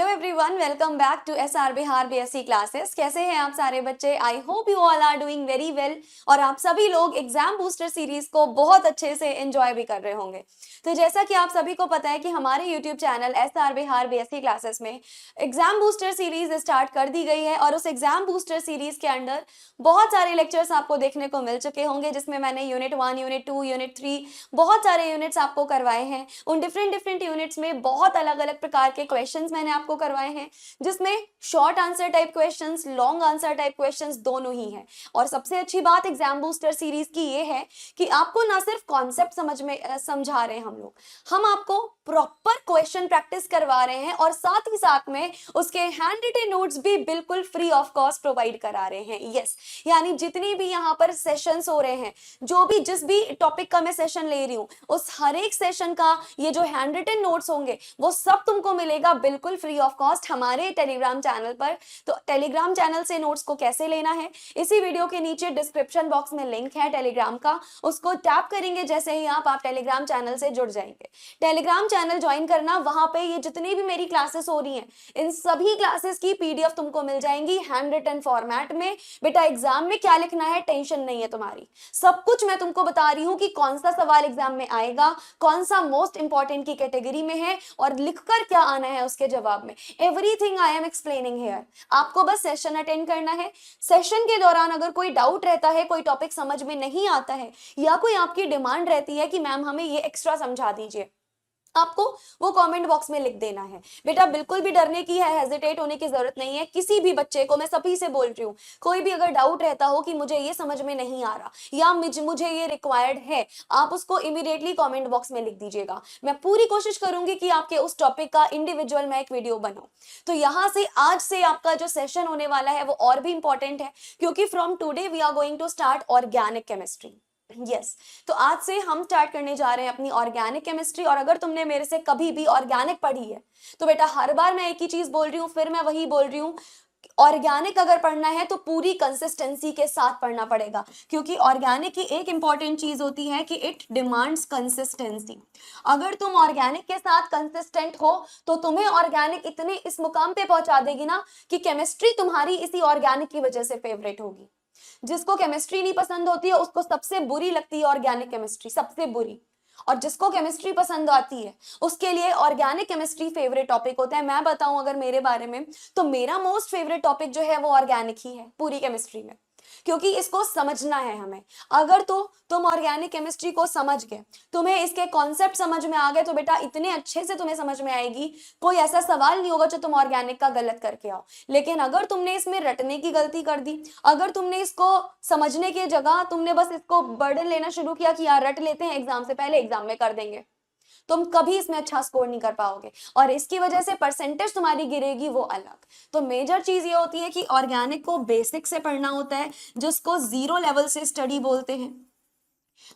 Hello everyone, welcome back to SR Bihar BSc classes. कैसे हैं आप सारे बच्चे? I hope you all are doing very well और आप सभी लोग एग्जाम बूस्टर सीरीज को बहुत अच्छे से एंजॉय भी कर रहे होंगे। तो जैसा कि आप सभी को पता है कि हमारे YouTube channel SR Bihar BSc classes में एग्जाम बूस्टर सीरीज स्टार्ट कर दी गई है और उस एग्जाम बूस्टर सीरीज के अंडर बहुत सारे लेक्चर्स आपको देखने को मिल चुके होंगे, जिसमें मैंने यूनिट 1, यूनिट 2, यूनिट 3 बहुत सारे यूनिट्स आपको करवाए हैं। उन डिफरेंट यूनिट्स में बहुत अलग अलग प्रकार के क्वेश्चंस मैंने आपको करवाए हैं, जिसमें short answer type questions, long answer type questions दोनों ही हैं। और सबसे अच्छी बात एग्जाम बूस्टर सीरीज की ये है कि आपको ना सिर्फ कॉन्सेप्ट समझा रहे हैं हम आपको प्रॉपर क्वेश्चन प्रैक्टिस करवा रहे हैं और साथ ही साथ में उसके हैंड रिटन नोट्स भी बिल्कुल फ्री ऑफ कॉस्ट प्रोवाइड करा रहे हैं। यस, यानी जितनी भी यहाँ पर सेशंस हो रहे हैं, जिस भी टॉपिक का मैं सेशन ले रही हूँ, उस हर एक सेशन का ये जो हैंड रिटन नोट्स होंगे वो सब तुमको मिलेगा बिल्कुल फ्री ऑफ कॉस्ट हमारे टेलीग्राम चैनल पर। तो टेलीग्राम चैनल से नोट्स को कैसे लेना है, इसी वीडियो के नीचे डिस्क्रिप्शन बॉक्स में लिंक है टेलीग्राम का, उसको टैप करेंगे जैसे ही आप टेलीग्राम चैनल से जुड़ जाएंगे। टेलीग्राम चैनल ज्वाइन करना, वहां पे ये जितनी भी मेरी क्लासेस हो रही हैं इन सभी क्लासेस की पीडीएफ तुमको मिल जाएंगी हैंड रिटन फॉर्मेट में। बेटा एग्जाम में क्या लिखना है टेंशन नहीं है तुम्हारी, सब कुछ मैं तुमको बता रही हूँ कि कौन सा सवाल एग्जाम में आएगा, कौन सा मोस्ट इंपॉर्टेंट की कैटेगरी में है और लिखकर क्या आना है उसके जवाब में। Everything I am explaining here. आपको बस सेशन अटेंड करना है। सेशन के दौरान अगर कोई डाउट रहता है, कोई टॉपिक समझ में नहीं आता है या कोई आपकी डिमांड रहती है कि मैम हमें ये एक्स्ट्रा समझा दीजिए, आपको वो कमेंट बॉक्स में लिख देना है। बेटा बिल्कुल भी डरने की है, हेजिटेट होने की जरूरत नहीं है। किसी भी बच्चे को मैं सभी से बोल रही हूँ, कोई भी अगर डाउट रहता हो कि मुझे ये समझ में नहीं आ रहा या मुझे ये रिक्वायर्ड है, आप उसको इमीडिएटली कमेंट बॉक्स में लिख दीजिएगा। मैं पूरी कोशिश करूंगी कि आपके उस टॉपिक का इंडिविजुअल मैं एक वीडियो बनाऊं। तो यहाँ से आज से आपका जो सेशन होने वाला है वो और भी इंपॉर्टेंट है, क्योंकि from today we are going to start organic chemistry. Yes, तो आज से हम स्टार्ट करने जा रहे हैं अपनी ऑर्गेनिक केमिस्ट्री। और अगर तुमने मेरे से कभी भी ऑर्गेनिक पढ़ी है तो बेटा हर बार मैं एक ही चीज बोल रही हूँ, फिर मैं वही बोल रही हूँ, ऑर्गेनिक अगर पढ़ना है तो पूरी कंसिस्टेंसी के साथ पढ़ना पड़ेगा, क्योंकि ऑर्गेनिक की एक इंपॉर्टेंट चीज होती है कि इट डिमांड्स कंसिस्टेंसी। अगर तुम ऑर्गेनिक के साथ कंसिस्टेंट हो तो तुम्हें ऑर्गेनिक इतने इस मुकाम पे पहुंचा देगी ना कि केमिस्ट्री तुम्हारी इसी ऑर्गेनिक की वजह से फेवरेट होगी। जिसको केमिस्ट्री नहीं पसंद होती है उसको सबसे बुरी लगती है ऑर्गेनिक केमिस्ट्री, सबसे बुरी। और जिसको केमिस्ट्री पसंद आती है उसके लिए ऑर्गेनिक केमिस्ट्री फेवरेट टॉपिक होता है। मैं बताऊं अगर मेरे बारे में, तो मेरा मोस्ट फेवरेट टॉपिक जो है वो ऑर्गेनिक ही है पूरी केमिस्ट्री में, क्योंकि इसको समझना है हमें। अगर तो तुम ऑर्गेनिक केमिस्ट्री को समझ गए, तुम्हें इसके कॉन्सेप्ट समझ में आ गए, तो बेटा इतने अच्छे से तुम्हें समझ में आएगी, कोई ऐसा सवाल नहीं होगा जो तुम ऑर्गेनिक का गलत करके आओ। लेकिन अगर तुमने इसमें रटने की गलती कर दी, अगर तुमने इसको समझने की जगह तुमने बस इसको बर्डन लेना शुरू किया कि यार रट लेते हैं, एग्जाम से पहले एग्जाम में कर देंगे, तुम कभी इसमें अच्छा स्कोर नहीं कर पाओगे और इसकी वजह से परसेंटेज तुम्हारी गिरेगी वो अलग। तो मेजर चीज ये होती है कि ऑर्गेनिक को बेसिक से पढ़ना होता है, जिसको जीरो लेवल से स्टडी बोलते हैं।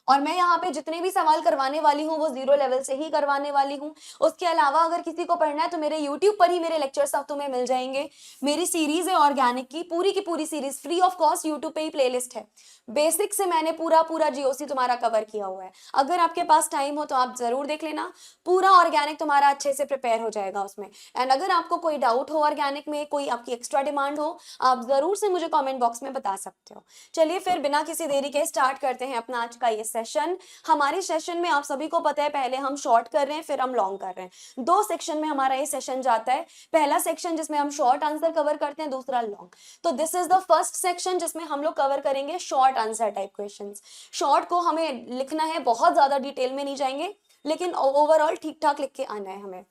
और मैं यहाँ पे जितने भी सवाल करवाने वाली हूँ वो जीरो लेवल से ही करवाने वाली हूँ। उसके अलावा अगर किसी को पढ़ना है तो मेरे यूट्यूब पर ही मेरे लेक्चर्स अब तुम्हें मिल जाएंगे। मेरी सीरीज है ऑर्गेनिक की पूरी series free of cost YouTube पे ही प्लेलिस्ट है। बेसिक से मैंने पूरा जीओसी तुम्हारा कवर किया हुआ है। अगर आपके पास टाइम हो तो आप जरूर देख लेना, पूरा ऑर्गेनिक तुम्हारा अच्छे से प्रिपेयर हो जाएगा उसमें। एंड अगर आपको कोई डाउट हो ऑर्गेनिक में, कोई आपकी एक्स्ट्रा डिमांड हो, आप जरूर से मुझे कॉमेंट बॉक्स में बता सकते हो। चलिए फिर बिना किसी देरी के स्टार्ट करते हैं अपना आज का ये सेशन। हमारे सेशन में आप सभी को पता है पहले हम शॉर्ट कर रहे हैं फिर हम लॉन्ग कर रहे हैं। दो सेक्शन में हमारा ये सेशन जाता है। पहला सेक्शन जिसमें हम शॉर्ट आंसर कवर करते हैं, दूसरा लॉन्ग। तो this is the first section जिसमें हम लोग कवर करेंगे short answer type questions. Short को हमें लिखना है, बहुत ज्यादा डिटेल में नहीं जाएंगे, लेकिन ओवरऑल ठीक ठाक लिख के आना है हमें।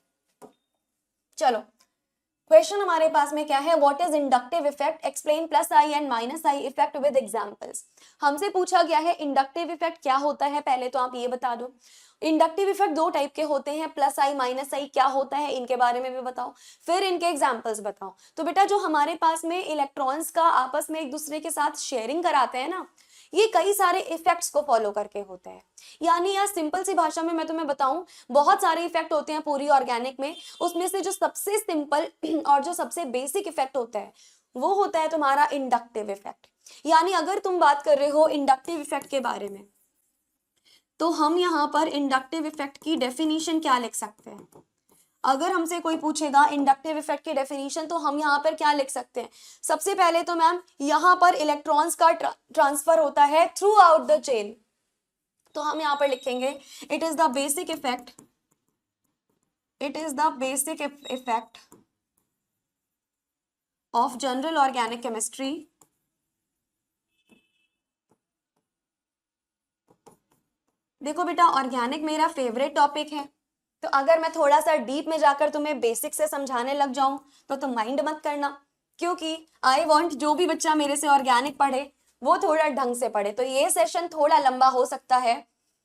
चलो क्वेश्चन हमारे पास में क्या है, what is inductive effect, explain plus I and minus I effect with examples. हमसे पूछा गया है इंडक्टिव इफेक्ट क्या होता है, पहले तो आप ये बता दो। इंडक्टिव इफेक्ट दो टाइप के होते हैं, प्लस आई माइनस आई क्या होता है इनके बारे में भी बताओ, फिर इनके एग्जांपल्स बताओ। तो बेटा जो हमारे पास में इलेक्ट्रॉन्स का आपस में एक दूसरे के साथ शेयरिंग कराते हैं ना, ये कई सारे इफेक्ट्स को फॉलो करके होते हैं। यानी यार सिंपल सी भाषा में मैं तुम्हें बताऊं, बहुत सारे इफेक्ट होते हैं पूरी ऑर्गेनिक में, उसमें से जो सबसे सिंपल और जो सबसे बेसिक इफेक्ट होता है वो होता है तुम्हारा इंडक्टिव इफेक्ट। यानी अगर तुम बात कर रहे हो इंडक्टिव इफेक्ट के बारे में, तो हम यहाँ पर इंडक्टिव इफेक्ट की डेफिनेशन क्या लिख सकते हैं। अगर हमसे कोई पूछेगा इंडक्टिव इफेक्ट की डेफिनेशन, तो हम यहाँ पर क्या लिख सकते हैं? सबसे पहले तो मैम यहाँ पर इलेक्ट्रॉन्स का ट्रांसफर होता है थ्रू आउट द चेन, तो हम यहाँ पर लिखेंगे it is the basic effect, it is the basic effect of general organic chemistry देखो बेटा, ऑर्गेनिक मेरा फेवरेट टॉपिक है, तो अगर मैं थोड़ा सा डीप में जाकर तुम्हें बेसिक से समझाने लग जाऊं तो तुम माइंड मत करना, क्योंकि आई वांट जो भी बच्चा मेरे से ऑर्गेनिक पढ़े वो थोड़ा ढंग से पढ़े। तो ये सेशन थोड़ा लंबा हो सकता है,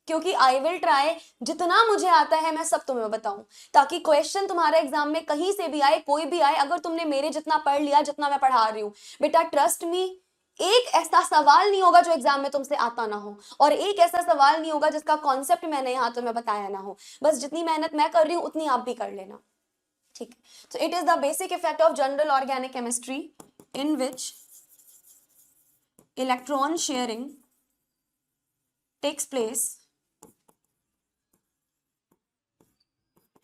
क्योंकि आई विल ट्राई जितना मुझे आता है मैं सब तुम्हें बताऊं, ताकि क्वेश्चन तुम्हारे एग्जाम में कहीं से भी आए, कोई भी आए, अगर तुमने मेरे जितना पढ़ लिया जितना मैं पढ़ा रही हूँ बेटा, ट्रस्ट मी, एक ऐसा सवाल नहीं होगा जो एग्जाम में तुमसे आता ना हो, और एक ऐसा सवाल नहीं होगा जिसका कॉन्सेप्ट मैंने यहाँ तुम्हें बताया ना हो। बस जितनी मेहनत मैं कर रही हूँ उतनी आप भी कर लेना, ठीक है? तो it is the basic effect of general organic chemistry in which electron sharing takes place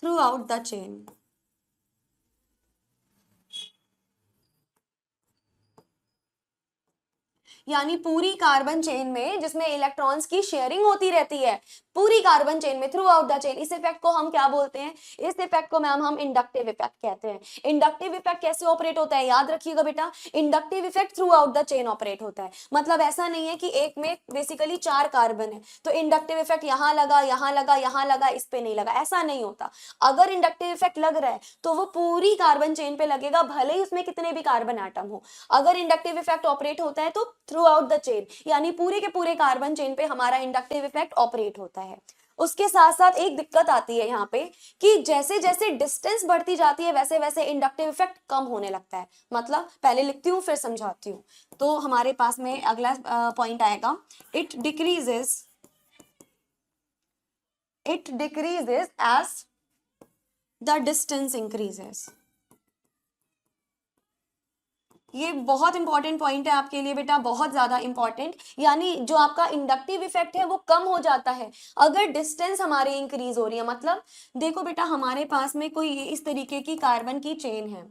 throughout the chain। यानी पूरी कार्बन चेन में जिसमें इलेक्ट्रॉन्स की शेयरिंग होती रहती है, पूरी कार्बन चेन में, थ्रू आउट द चेन, इस इफेक्ट को हम क्या बोलते हैं? इस इफेक्ट को मैम हम इंडक्टिव इफेक्ट कहते हैं। इंडक्टिव इफेक्ट कैसे ऑपरेट होता है, याद रखिएगा बेटा, inductive effect through out the chain operate होता है। मतलब ऐसा नहीं है कि एक में बेसिकली 4 कार्बन है तो इंडक्टिव इफेक्ट यहां लगा, यहां लगा, यहां लगा, इस पे नहीं लगा, ऐसा नहीं होता। अगर इंडक्टिव इफेक्ट लग रहा है तो वो पूरी कार्बन चेन पे लगेगा, भले ही उसमें कितने भी कार्बन एटम हो। अगर इंडक्टिव इफेक्ट ऑपरेट होता है तो थ्रू आउट द चेन, यानी पूरे के पूरे कार्बन चेन पे हमारा इंडक्टिव इफेक्ट ऑपरेट होता है। उसके साथ साथ एक दिक्कत आती है यहाँ पे कि जैसे जैसे डिस्टेंस बढ़ती जाती है वैसे वैसे इंडक्टिव इफेक्ट कम होने लगता है। मतलब पहले लिखती हूँ फिर समझाती हूँ। तो हमारे पास में अगला पॉइंट आएगा, it decreases as the distance increases. ये बहुत इंपॉर्टेंट पॉइंट है आपके लिए बेटा, बहुत ज्यादा इंपॉर्टेंट। यानी जो आपका इंडक्टिव इफेक्ट है वो कम हो जाता है अगर डिस्टेंस हमारी इंक्रीज हो रही है। मतलब देखो बेटा, हमारे पास में कोई इस तरीके की कार्बन की चेन है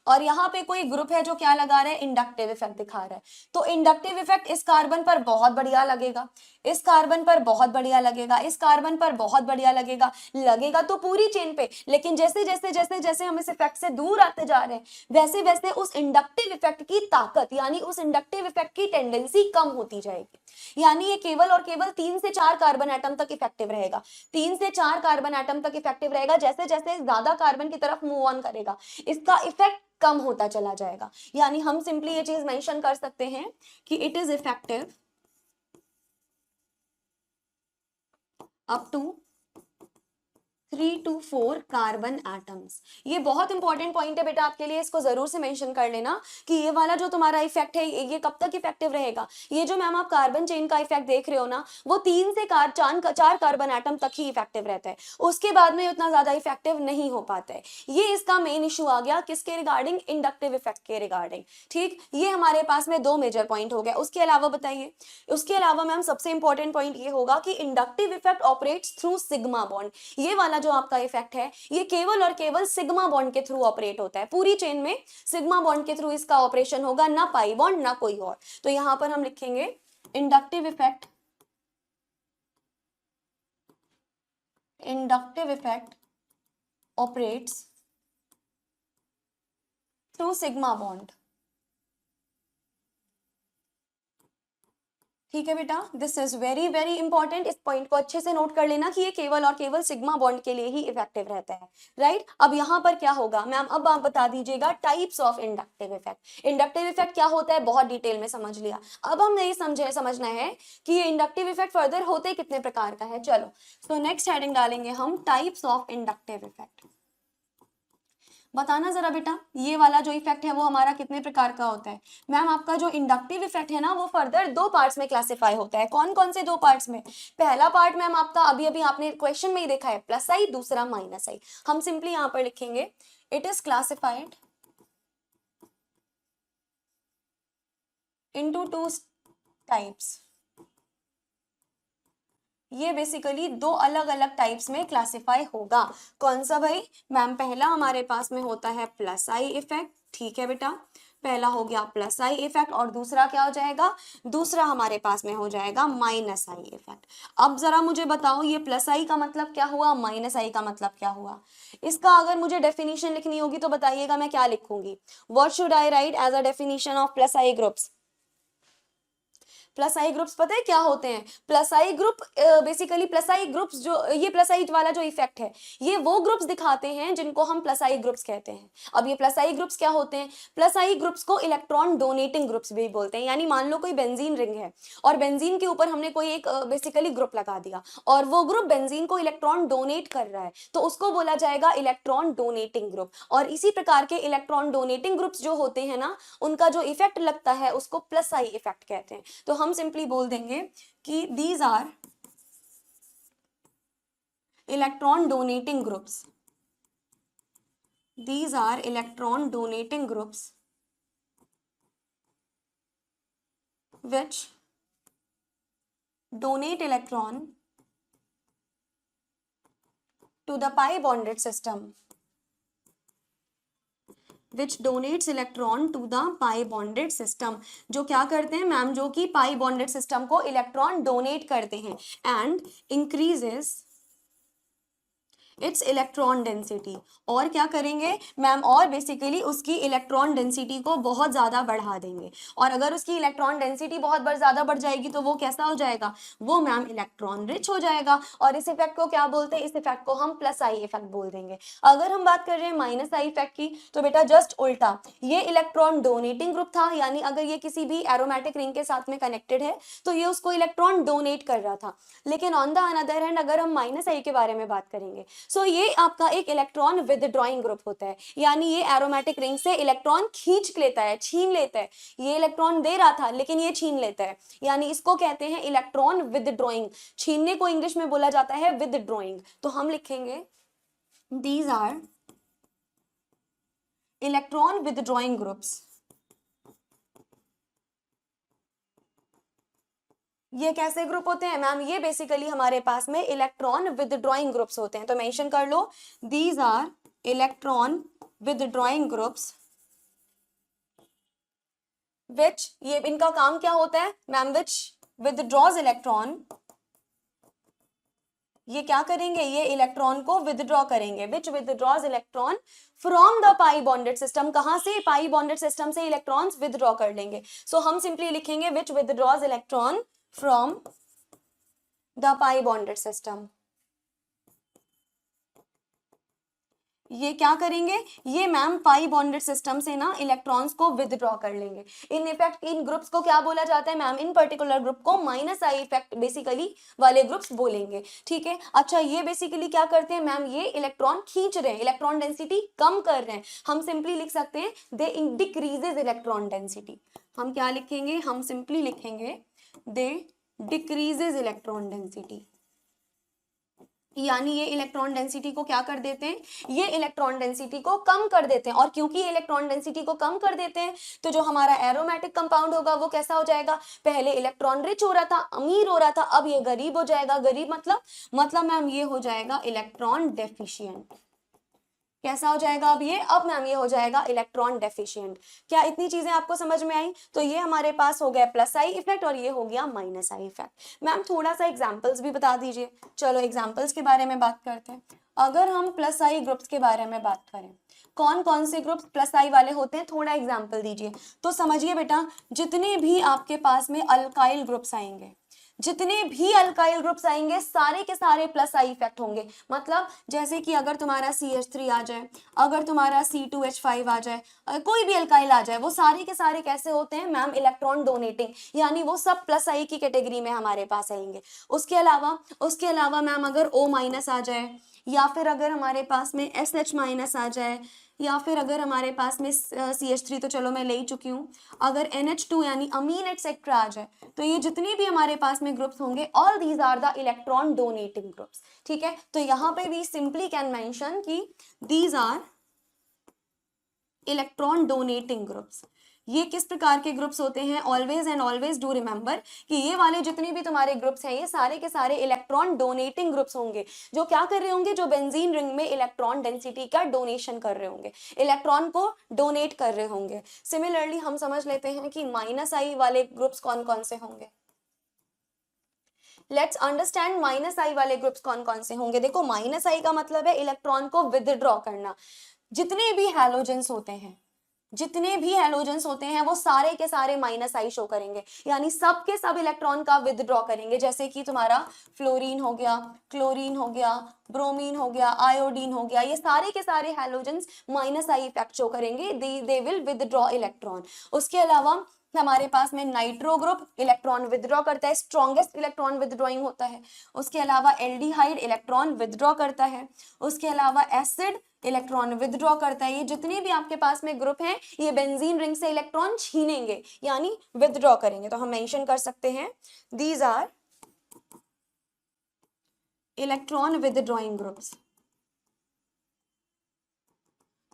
और यहाँ पे कोई ग्रुप है जो क्या लगा रहा है, इंडक्टिव इफेक्ट दिखा रहा है। तो इंडक्टिव इफेक्ट इस कार्बन पर बहुत बढ़िया लगेगा, इस कार्बन पर बहुत बढ़िया लगेगा, इस कार्बन पर बहुत बढ़िया लगेगा, लगेगा तो पूरी चेन पे। लेकिन जैसे जैसे जैसे जैसे हम इस इफेक्ट से दूर आते जा रहे हैं वैसे वैसे उस इंडक्टिव इफेक्ट की ताकत, यानी उस इंडक्टिव इफेक्ट की टेंडेंसी कम होती जाएगी। यानी ये केवल और केवल 3 से 4 कार्बन एटम तक इफेक्टिव रहेगा, 3 से 4 कार्बन एटम तक इफेक्टिव रहेगा। जैसे जैसे ज्यादा कार्बन की तरफ मूव ऑन करेगा इसका इफेक्ट कम होता चला जाएगा। यानी हम सिंपली ये चीज मेंशन कर सकते हैं कि it is effective up to 3 to 4 carbon atoms. ये बहुत इंपॉर्टेंट पॉइंट है बेटा आपके लिए, इसको जरूर से मेंशन कर लेना कि ये वाला जो तुम्हारा इफेक्ट है ये कब तक इफेक्टिव रहेगा। ये जो मैम आप कार्बन चेन का इफेक्ट देख रहे हो ना, वो 3 से 4 कार्बन एटम तक ही इफेक्टिव रहता है, उसके बाद में उतना ज्यादा इफेक्टिव नहीं हो पाता है। ये इसका मेन इशू आ गया किसके रिगार्डिंग, इंडक्टिव इफेक्ट के रिगार्डिंग। ठीक, ये हमारे पास में 2 मेजर पॉइंट हो गया। उसके अलावा बताइए, उसके अलावा मैम सबसे इंपॉर्टेंट पॉइंट ये होगा कि inductive effect operates through sigma bond. ये वाला जो आपका इफेक्ट है ये केवल और केवल सिग्मा बॉन्ड के थ्रू ऑपरेट होता है। पूरी चेन में सिग्मा बॉन्ड के थ्रू इसका ऑपरेशन होगा, ना पाई बॉन्ड ना कोई और। तो यहां पर हम लिखेंगे inductive effect operates through sigma bond. ठीक है बेटा, this is very very important. इस पॉइंट को अच्छे से नोट कर लेना कि ये केवल और केवल सिग्मा बॉन्ड के लिए ही इफेक्टिव रहता है, राइट। अब यहाँ पर क्या होगा मैम, अब आप बता दीजिएगा types of inductive effect. Inductive effect क्या होता है बहुत डिटेल में समझ लिया, अब हम नहीं समझना है कि ये इंडक्टिव इफेक्ट फर्दर होते कितने प्रकार का है। चलो, तो नेक्स्ट हेडिंग डालेंगे हम टाइप्स ऑफ इंडक्टिव इफेक्ट। बताना जरा बेटा, ये वाला जो इफेक्ट है वो हमारा कितने प्रकार का होता है। मैम आपका जो इंडक्टिव इफेक्ट है ना वो फर्दर 2 पार्ट्स में क्लासिफाई होता है। कौन कौन से 2 पार्ट्स में? पहला पार्ट मैम आपका अभी अभी आपने क्वेश्चन में ही देखा है, प्लस आई, दूसरा माइनस आई। हम सिंपली यहाँ पर लिखेंगे it is classified into 2 types. ये बेसिकली दो अलग अलग टाइप्स में क्लासिफाई होगा। कौन सा भाई मैम? पहला हमारे पास में होता है प्लस आई इफेक्ट, ठीक है बेटा, पहला हो गया प्लस आई इफेक्ट, और दूसरा क्या हो जाएगा? दूसरा हमारे पास में हो जाएगा माइनस आई इफेक्ट। अब जरा मुझे बताओ ये प्लस आई का मतलब क्या हुआ, माइनस आई का मतलब क्या हुआ? इसका अगर मुझे डेफिनेशन लिखनी होगी तो बताइएगा मैं क्या लिखूंगी? What should I write as a definition of plus I groups? Plus I groups पता है क्या होते हैं? Plus I group basically plus I groups जो ये प्लस आई वाला जो इफेक्ट है ये वो ग्रुप्स दिखाते हैं जिनको हम प्लस आई ग्रुप्स कहते हैं। अब ये प्लस आई ग्रुप्स क्या होते हैं? प्लस आई ग्रुप्स को इलेक्ट्रॉन डोनेटिंग ग्रुप्स भी बोलते हैं। यानी मान लो कोई बेंजीन रिंग है और बेंजीन के ऊपर हमने कोई एक बेसिकली ग्रुप लगा दिया और वो ग्रुप बेंजीन को इलेक्ट्रॉन डोनेट कर रहा है तो उसको बोला जाएगा इलेक्ट्रॉन डोनेटिंग ग्रुप। और इसी प्रकार के इलेक्ट्रॉन डोनेटिंग ग्रुप्स जो होते हैं ना उनका जो इफेक्ट लगता है उसको प्लस आई इफेक्ट कहते हैं। तो हम सिंपली बोल देंगे कि these are electron donating groups, these are electron donating groups which donate electron to the pi bonded system, which donates electron to the pi bonded system। जो क्या करते हैं मैम? जो कि पाई बॉन्डेड सिस्टम को इलेक्ट्रॉन डोनेट करते हैं and increases it's electron density. और क्या करेंगे मैम? और बेसिकली उसकी इलेक्ट्रॉन डेंसिटी को बहुत ज़्यादा बढ़ा देंगे। और अगर उसकी इलेक्ट्रॉन डेंसिटी बहुत ज़्यादा बढ़ जाएगी तो वो कैसा हो जाएगा? वो मैम इलेक्ट्रॉन रिच हो जाएगा। और इस इफेक्ट को क्या बोलते हैं? इस इफेक्ट को हम प्लस आई इफेक्ट बोल देंगे। अगर हम बात कर रहे हैं माइनस आई इफेक्ट की तो बेटा जस्ट उल्टा, ये इलेक्ट्रॉन डोनेटिंग ग्रुप था, यानी अगर ये किसी भी एरोमेटिक रिंग के साथ में कनेक्टेड है तो ये उसको इलेक्ट्रॉन डोनेट कर रहा था। लेकिन ऑन द अनदर हैंड अगर हम माइनस आई के बारे में बात करेंगे सो ये आपका एक इलेक्ट्रॉन विदड्रॉइंग ग्रुप होता है। यानी ये एरोमेटिक रिंग से इलेक्ट्रॉन खींच लेता है, छीन लेता है। ये इलेक्ट्रॉन दे रहा था लेकिन ये छीन लेता है, यानी इसको कहते हैं इलेक्ट्रॉन विदड्रॉइंग। छीनने को इंग्लिश में बोला जाता है विदड्रॉइंग। तो हम लिखेंगे these are electron withdrawing groups. ये कैसे ग्रुप होते हैं मैम? ये बेसिकली हमारे पास में इलेक्ट्रॉन विदड्रॉइंग ग्रुप्स होते हैं। तो मेंशन कर लो these are electron withdrawing groups which, ये इनका काम क्या होता है मैम? विच विदड्रॉज इलेक्ट्रॉन, ये क्या करेंगे? ये इलेक्ट्रॉन को विदड्रॉ करेंगे। Which withdraws electron from the pi bonded system. कहां से? पाई बॉन्डेड सिस्टम से इलेक्ट्रॉन्स विदड्रॉ कर लेंगे। सो हम सिंपली लिखेंगे which withdraws electron from the pi bonded system। ये क्या करेंगे? ये मैम पाई बॉन्डेड सिस्टम से ना इलेक्ट्रॉन्स को विदड्रॉ कर लेंगे। इन इफेक्ट इन ग्रुप्स को क्या बोला जाता है मैम? इन पर्टिकुलर ग्रुप को माइनस आई इफेक्ट बेसिकली वाले ग्रुप्स बोलेंगे, ठीक है। अच्छा ये बेसिकली क्या करते हैं मैम? ये इलेक्ट्रॉन खींच रहे हैं, इलेक्ट्रॉन डेंसिटी कम कर रहे हैं। हम सिंपली लिख सकते हैं दे डिक्रीजेज इलेक्ट्रॉन डेंसिटी। हम क्या लिखेंगे? हम सिंपली लिखेंगे दे डिक्रीजेज इलेक्ट्रॉन डेंसिटी। यानी ये इलेक्ट्रॉन डेंसिटी को क्या कर देते हैं? ये इलेक्ट्रॉन डेंसिटी को कम कर देते हैं। और क्योंकि ये इलेक्ट्रॉन डेंसिटी को कम कर देते हैं तो जो हमारा एरोमेटिक कंपाउंड होगा वो कैसा हो जाएगा? पहले इलेक्ट्रॉन रिच हो रहा था, अमीर हो रहा था, अब ये गरीब हो जाएगा। गरीब मतलब मैम ये हो जाएगा इलेक्ट्रॉन डेफिशिएंट। कैसा हो जाएगा अब ये? अब मैम ये हो जाएगा इलेक्ट्रॉन डेफिशिएंट। क्या इतनी चीजें आपको समझ में आई? तो ये हमारे पास हो गया प्लस आई इफेक्ट और ये हो गया माइनस आई इफेक्ट। मैम थोड़ा सा एग्जांपल्स भी बता दीजिए। चलो एग्जांपल्स के बारे में बात करते हैं। अगर हम प्लस आई ग्रुप्स के बारे में बात करें, कौन कौन से ग्रुप्स प्लस आई वाले होते हैं, थोड़ा एग्जाम्पल दीजिए। तो समझिए बेटा, जितने भी आपके पास में अल्काइल ग्रुप्स आएंगे, जितने भी अल्काइल ग्रुप्स आएंगे सारे के सारे प्लस आई इफेक्ट होंगे। मतलब जैसे कि अगर तुम्हारा CH3 आ जाए, अगर तुम्हारा C2H5 आ जाए, कोई भी अल्काइल आ जाए, वो सारे के सारे कैसे होते हैं मैम? इलेक्ट्रॉन डोनेटिंग, यानी वो सब प्लस आई की कैटेगरी में हमारे पास आएंगे। उसके अलावा मैम अगर O- आ जाए, या फिर अगर हमारे पास में SH- आ जाए, या फिर अगर हमारे पास में CH3 तो चलो मैं ले ही चुकी हूँ, अगर NH2 यानी अमीन एटसेट्रा आ जाए, तो ये जितने भी हमारे पास में ग्रुप्स होंगे all these are the electron donating groups, ठीक है। तो यहाँ पे भी सिंपली कैन मेंशन कि these are electron donating groups. ये किस प्रकार के ग्रुप्स होते हैं? Always and always do remember कि ये वाले जितने भी तुम्हारे ग्रुप्स हैं ये सारे के सारे इलेक्ट्रॉन डोनेटिंग ग्रुप्स होंगे, जो क्या कर रहे होंगे, जो बेंजीन रिंग में इलेक्ट्रॉन डेंसिटी का डोनेशन कर रहे होंगे, इलेक्ट्रॉन को डोनेट कर रहे होंगे। सिमिलरली हम समझ लेते हैं कि माइनस आई वाले ग्रुप्स कौन कौन से होंगे। लेट्स अंडरस्टैंड माइनस आई वाले ग्रुप्स कौन कौन से होंगे। देखो माइनस आई का मतलब है इलेक्ट्रॉन को विदड्रॉ करना। जितने भी हैलोजेंस होते हैं, जितने भी हैलोजेंस होते हैं वो सारे के सारे माइनस आई शो करेंगे, यानी सब के सब इलेक्ट्रॉन का विदड्रॉ करेंगे। जैसे कि तुम्हारा फ्लोरीन हो गया, क्लोरीन हो गया, ब्रोमीन हो गया, आयोडीन हो गया, ये सारे के सारे halogens minus I effect show करेंगे, दे विल विदड्रॉ इलेक्ट्रॉन। उसके अलावा हमारे पास में नाइट्रो ग्रुप इलेक्ट्रॉन विदड्रॉ करता है, स्ट्रॉन्गेस्ट इलेक्ट्रॉन विदड्रॉइंग होता है। उसके अलावा एल्डिहाइड इलेक्ट्रॉन विदड्रॉ करता है। उसके अलावा एसिड इलेक्ट्रॉन विदड्रॉ करता है। ये जितने भी आपके पास में ग्रुप हैं ये बेंजीन रिंग से इलेक्ट्रॉन छीनेंगे यानी विदड्रॉ करेंगे। तो हम मेंशन कर सकते हैं these are electron withdrawing groups.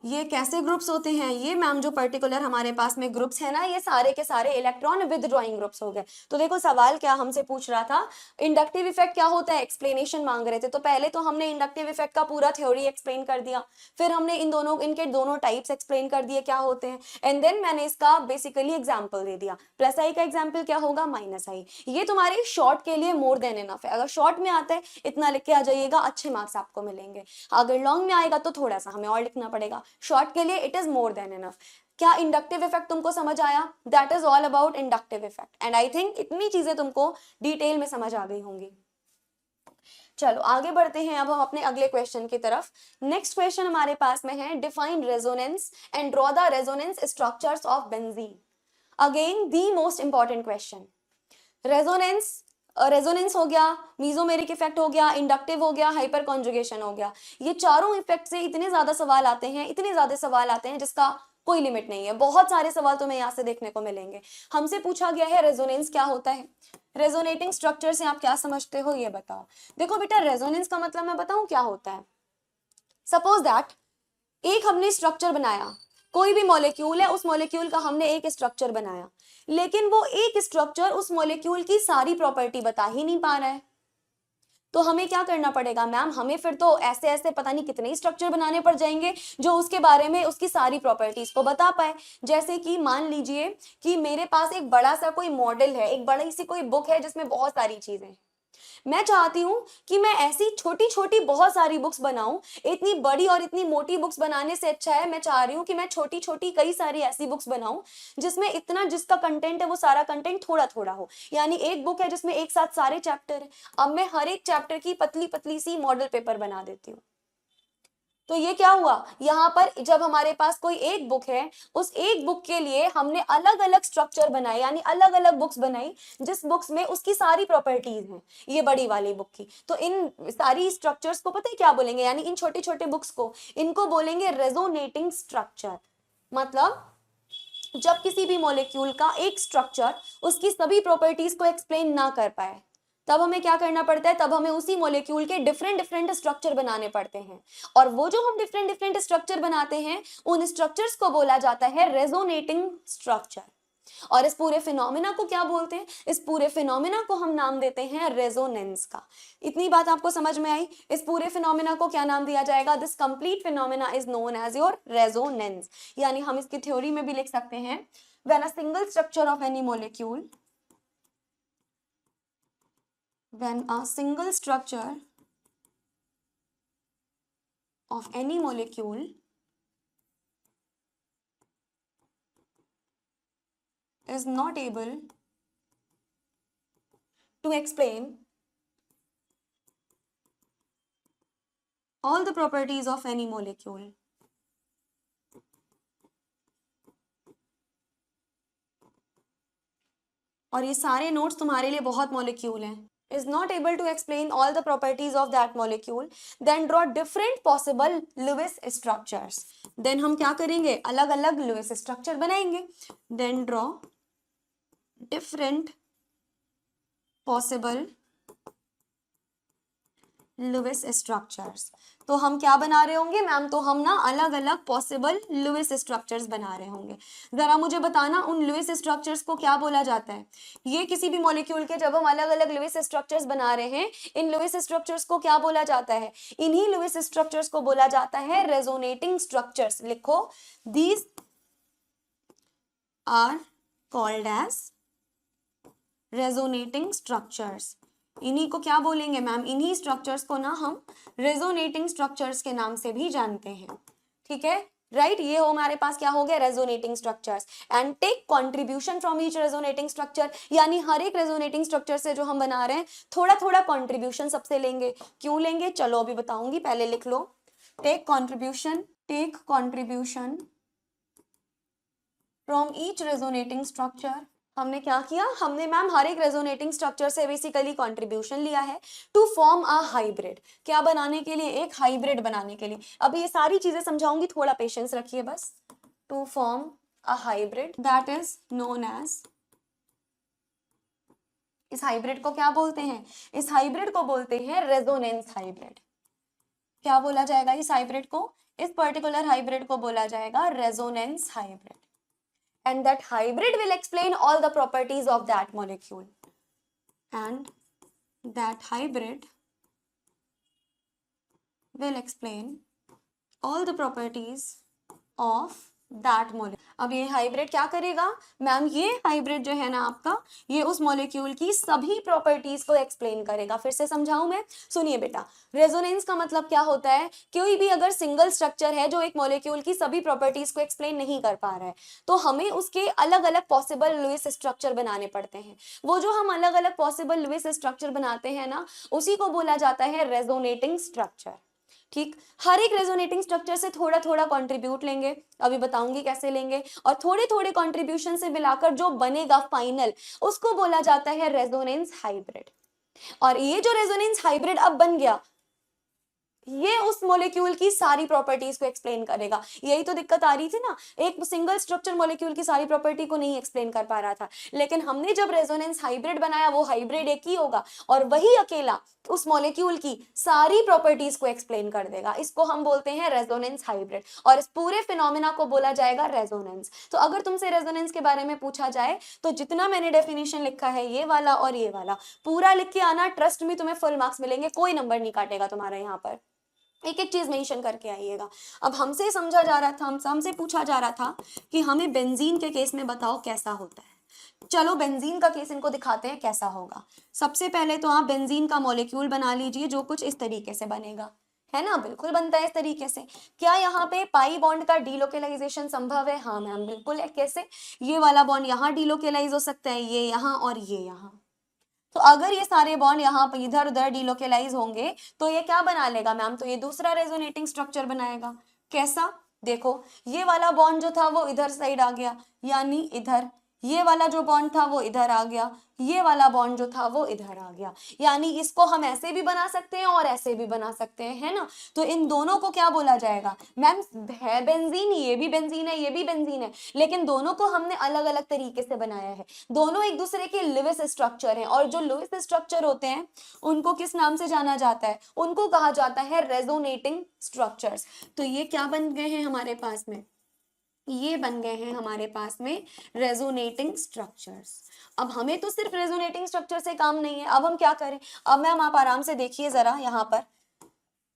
ये कैसे ग्रुप्स होते हैं? ये मैम जो पर्टिकुलर हमारे पास में ग्रुप्स है ना, ये सारे के सारे इलेक्ट्रॉन विदड्रॉइंग ग्रुप्स हो गए। तो देखो सवाल क्या हमसे पूछ रहा था, इंडक्टिव इफेक्ट क्या होता है, एक्सप्लेनेशन मांग रहे थे। तो पहले तो हमने इंडक्टिव इफेक्ट का पूरा थ्योरी एक्सप्लेन कर दिया, फिर हमने इनके दोनों टाइप्स एक्सप्लेन कर दिए क्या होते हैं, एंड देन मैंने इसका बेसिकली एग्जाम्पल दे दिया। प्लस आई का एग्जाम्पल क्या होगा, माइनस आई। ये तुम्हारे शॉर्ट के लिए मोर देन इनफ है। अगर शॉर्ट में आता है इतना लिख के आ जाइएगा, अच्छे मार्क्स आपको मिलेंगे। अगर लॉन्ग में आएगा तो थोड़ा सा हमें और लिखना पड़ेगा। शॉर्ट के लिए it is more than enough. क्या इंडक्टिव इफेक्ट तुमको समझ आया? That is all about inductive effect, and I think इतनी चीजें तुमको डिटेल में समझ आ गई होंगी। चलो आगे बढ़ते हैं अब हम अपने अगले क्वेश्चन की तरफ। नेक्स्ट क्वेश्चन हमारे पास में है, define resonance and draw the resonance structures of benzene. Again the most important question. Resonance हो गया, मीजोमेरिक इफेक्ट हो गया, इंडक्टिव हो गया, हाइपर कॉन्जुगेशन हो गया। ये चारों इफेक्ट से इतने ज्यादा सवाल आते हैं, इतने ज्यादा सवाल आते हैं जिसका कोई लिमिट नहीं है। बहुत सारे सवाल तुम्हें यहाँ से देखने को मिलेंगे। हमसे पूछा गया है रेजोनेंस क्या होता है, रेजोनेटिंग स्ट्रक्चर से आप क्या समझते हो ये बताओ। देखो बेटा रेजोनेंस का मतलब मैं बताऊं क्या होता है। सपोज दैट एक हमने स्ट्रक्चर बनाया, कोई भी मॉलिक्यूल है, उस मॉलिक्यूल का हमने एक स्ट्रक्चर बनाया, लेकिन वो एक स्ट्रक्चर उस मॉलिक्यूल की सारी प्रॉपर्टी बता ही नहीं पा रहा है। तो हमें क्या करना पड़ेगा मैम, हमें फिर तो ऐसे ऐसे पता नहीं कितने स्ट्रक्चर बनाने पड़ जाएंगे जो उसके बारे में उसकी सारी प्रॉपर्टीज को बता पाए। जैसे कि मान लीजिए कि मेरे पास एक बड़ा सा कोई मॉडल है, एक बड़ी सी कोई बुक है जिसमें बहुत सारी चीजें, मैं चाहती हूं कि मैं ऐसी छोटी छोटी बहुत सारी बुक्स बनाऊं। इतनी बड़ी और इतनी मोटी बुक्स बनाने से अच्छा है मैं चाह रही हूं कि मैं छोटी छोटी कई सारी ऐसी बुक्स बनाऊं जिसमें इतना जिसका कंटेंट है वो सारा कंटेंट थोड़ा थोड़ा हो। यानी एक बुक है जिसमें एक साथ सारे चैप्टर है, अब मैं हर एक चैप्टर की पतली पतली सी मॉडल पेपर बना देती हूँ। तो ये क्या हुआ, यहाँ पर जब हमारे पास कोई एक बुक है, उस एक बुक के लिए हमने अलग अलग स्ट्रक्चर बनाए, यानी अलग अलग बुक्स बनाई जिस बुक्स में उसकी सारी प्रॉपर्टीज हैं, ये बड़ी वाली बुक की। तो इन सारी स्ट्रक्चर्स को पता है क्या बोलेंगे, यानी इन छोटे छोटे बुक्स को, इनको बोलेंगे रेजोनेटिंग स्ट्रक्चर। मतलब जब किसी भी मॉलिक्यूल का एक स्ट्रक्चर उसकी सभी प्रॉपर्टीज को एक्सप्लेन ना कर पाए, तब हमें क्या करना पड़ता है, तब हमें उसी मॉलिक्यूल के डिफरेंट डिफरेंट स्ट्रक्चर बनाने पड़ते हैं। और वो जो हम डिफरेंट डिफरेंट स्ट्रक्चर बनाते हैं, उन स्ट्रक्चर्स को बोला जाता है रेजोनेटिंग स्ट्रक्चर। और इस पूरे फिनोमिना को क्या बोलते हैं, इस पूरे फिनोमिना को हम नाम देते हैं रेजोनेंस का। इतनी बात आपको समझ में आई। इस पूरे फिनोमिना को क्या नाम दिया जाएगा, this complete phenomena is known as your resonance. यानी हम इसकी थ्योरी में भी लिख सकते हैं, when a single structure of any molecule, when a single structure of any molecule is not able to explain all the properties of any molecule, और ये सारे नोट्स तुम्हारे लिए बहुत मॉलिक्यूल हैं, is not able to explain all the properties of that molecule, then draw different possible Lewis structures. Then हम क्या करेंगे, अलग अलग Lewis structure बनाएंगे। Then draw different possible Lewis structures. तो हम क्या बना रहे होंगे मैम, तो हम ना अलग अलग पॉसिबल लुईस स्ट्रक्चर्स बना रहे होंगे। जरा मुझे बताना उन लुईस स्ट्रक्चर्स को क्या बोला जाता है। ये किसी भी मॉलिक्यूल के जब हम अलग अलग लुईस स्ट्रक्चर्स बना रहे हैं, इन लुईस स्ट्रक्चर्स को क्या बोला जाता है, इन्हीं लुईस स्ट्रक्चर्स को बोला जाता है रेजोनेटिंग स्ट्रक्चर्स। लिखो, these are called as resonating structures. इन्हीं को क्या बोलेंगे मैम, इन्हीं स्ट्रक्चर्स को ना हम रेजोनेटिंग स्ट्रक्चर्स के नाम से भी जानते हैं। ठीक है, राइट। ये हमारे पास क्या हो गया, resonating structures. And take contribution from each resonating structure, यानी हर एक रेजोनेटिंग स्ट्रक्चर से जो हम बना रहे हैं थोड़ा थोड़ा कंट्रीब्यूशन सबसे लेंगे। क्यों लेंगे, चलो अभी बताऊंगी, पहले लिख लो। Take contribution from each resonating structure. हमने क्या किया, हमने मैम हर एक रेजोनेटिंग स्ट्रक्चर से बेसिकली कंट्रीब्यूशन लिया है टू फॉर्म अ हाइब्रिड। क्या बनाने के लिए, एक हाइब्रिड बनाने के लिए। अभी ये सारी चीजें समझाऊंगी, थोड़ा पेशेंस रखिए बस। To form a hybrid that is known as, इस हाइब्रिड को क्या बोलते हैं, इस हाइब्रिड को बोलते हैं रेजोनेंस हाइब्रिड। क्या बोला जाएगा इस हाइब्रिड को, इस पर्टिकुलर हाइब्रिड को बोला जाएगा resonance hybrid. And that hybrid will explain all the properties of that molecule. And that hybrid will explain all the properties of that molecule. अब ये हाइब्रिड क्या करेगा मैम, ये हाइब्रिड जो है ना आपका, ये उस मॉलिक्यूल की सभी प्रॉपर्टीज को एक्सप्लेन करेगा। फिर से समझाऊं मैं, सुनिए बेटा। रेजोनेंस का मतलब क्या होता है, कोई भी अगर सिंगल स्ट्रक्चर है जो एक मॉलिक्यूल की सभी प्रॉपर्टीज को एक्सप्लेन नहीं कर पा रहा है, तो हमें उसके अलग अलग पॉसिबल लुईस स्ट्रक्चर बनाने पड़ते हैं। वो जो हम अलग अलग पॉसिबल लुईस स्ट्रक्चर बनाते हैं ना, उसी को बोला जाता है रेजोनेटिंग स्ट्रक्चर। ठीक, हर एक रेजोनेटिंग स्ट्रक्चर से थोड़ा थोड़ा कंट्रीब्यूट लेंगे, अभी बताऊंगी कैसे लेंगे, और थोड़े थोड़े कंट्रीब्यूशन से मिलाकर जो बनेगा फाइनल, उसको बोला जाता है रेजोनेंस हाइब्रिड। और ये जो रेजोनेंस हाइब्रिड अब बन गया, ये उस मॉलिक्यूल की सारी प्रॉपर्टीज को एक्सप्लेन करेगा। यही तो दिक्कत आ रही थी ना, एक सिंगल स्ट्रक्चर मॉलिक्यूल की सारी प्रॉपर्टी को नहीं एक्सप्लेन कर पा रहा था, लेकिन हमने जब रेजोनेंस हाइब्रिड बनाया, वो हाइब्रिड एक ही होगा और वही अकेला उस मॉलिक्यूल की सारी प्रॉपर्टीज को एक्सप्लेन कर देगा। इसको हम बोलते हैं रेजोनेंस हाइब्रिड, और इस पूरे फिनोमेना को बोला जाएगा रेजोनेंस। तो अगर तुमसे रेजोनेंस के बारे में पूछा जाए, तो जितना मैंने डेफिनेशन लिखा है, ये वाला और ये वाला पूरा लिख के आना, ट्रस्ट में तुम्हें फुल मार्क्स मिलेंगे, कोई नंबर नहीं काटेगा तुम्हारा। यहाँ पर एक एक चीज मेंशन करके आइएगा। अब हमसे समझा जा रहा था, हमसे पूछा जा रहा था कि हमें बेंजीन के केस में बताओ कैसा होता है। चलो बेंजीन का केस इनको दिखाते हैं कैसा होगा। सबसे पहले तो आप बेंजीन का मॉलिक्यूल बना लीजिए, जो कुछ इस तरीके से बनेगा, है ना, बिल्कुल बनता है इस तरीके से। क्या यहाँ पे पाई बॉन्ड का डीलोकेलाइजेशन संभव है, हाँ मैम बिल्कुल है। कैसे, ये वाला बॉन्ड यहाँ डीलोकेलाइज हो सकता है, ये यहाँ और ये यहाँ। तो अगर ये सारे बॉन्ड यहाँ पर इधर उधर डिलोकेलाइज होंगे, तो ये क्या बना लेगा मैम, तो ये दूसरा रेजोनेटिंग स्ट्रक्चर बनाएगा। कैसा, देखो ये वाला बॉन्ड जो था वो इधर साइड आ गया, यानी इधर, ये वाला जो बॉन्ड था वो इधर आ गया, ये वाला बॉन्ड जो था वो इधर आ गया। यानी इसको हम ऐसे भी बना सकते हैं और ऐसे भी बना सकते हैं, है ना। तो इन दोनों को क्या बोला जाएगा मैम, है बेंजीन, ये भी बेंजीन है, ये भी बेंजीन है, लेकिन दोनों को हमने अलग अलग तरीके से बनाया है। दोनों एक दूसरे के लुईस स्ट्रक्चर हैं, और जो लुईस स्ट्रक्चर होते हैं उनको किस नाम से जाना जाता है, उनको कहा जाता है रेजोनेटिंग स्ट्रक्चर्स। तो ये क्या बन गए हैं हमारे पास में, ये बन गए हैं हमारे पास में रेजोनेटिंग स्ट्रक्चर्स। अब हमें तो सिर्फ रेजोनेटिंग स्ट्रक्चर से काम नहीं है, अब हम क्या करें। अब मैम आप आराम से देखिए जरा, यहाँ पर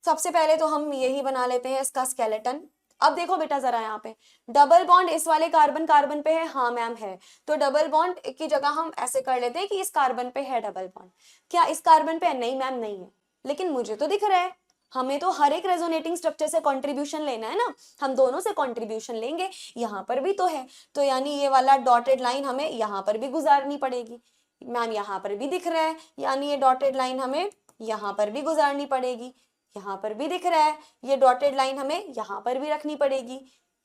सबसे पहले तो हम यही बना लेते हैं इसका स्केलेटन। अब देखो बेटा जरा, यहाँ पे डबल बॉन्ड इस वाले कार्बन कार्बन पे है, हाँ मैम है, तो डबल बॉन्ड की जगह हम ऐसे कर लेते हैं कि इस कार्बन पे है डबल बॉन्ड। क्या इस कार्बन पे है, नहीं मैम नहीं है, लेकिन मुझे तो दिख रहा है। हमें तो हर एक रेजोनेटिंग स्ट्रक्चर से कंट्रीब्यूशन लेना है ना, हम दोनों से कंट्रीब्यूशन लेंगे। यहाँ पर भी तो है, तो यानी ये वाला डॉटेड लाइन हमें यहाँ पर भी गुजारनी पड़ेगी। मैम यहाँ पर भी दिख रहा है, यानी ये डॉटेड लाइन हमें यहाँ पर भी गुजारनी पड़ेगी। यहाँ पर भी दिख रहा है, ये डॉटेड लाइन हमें यहाँ पर भी रखनी पड़ेगी।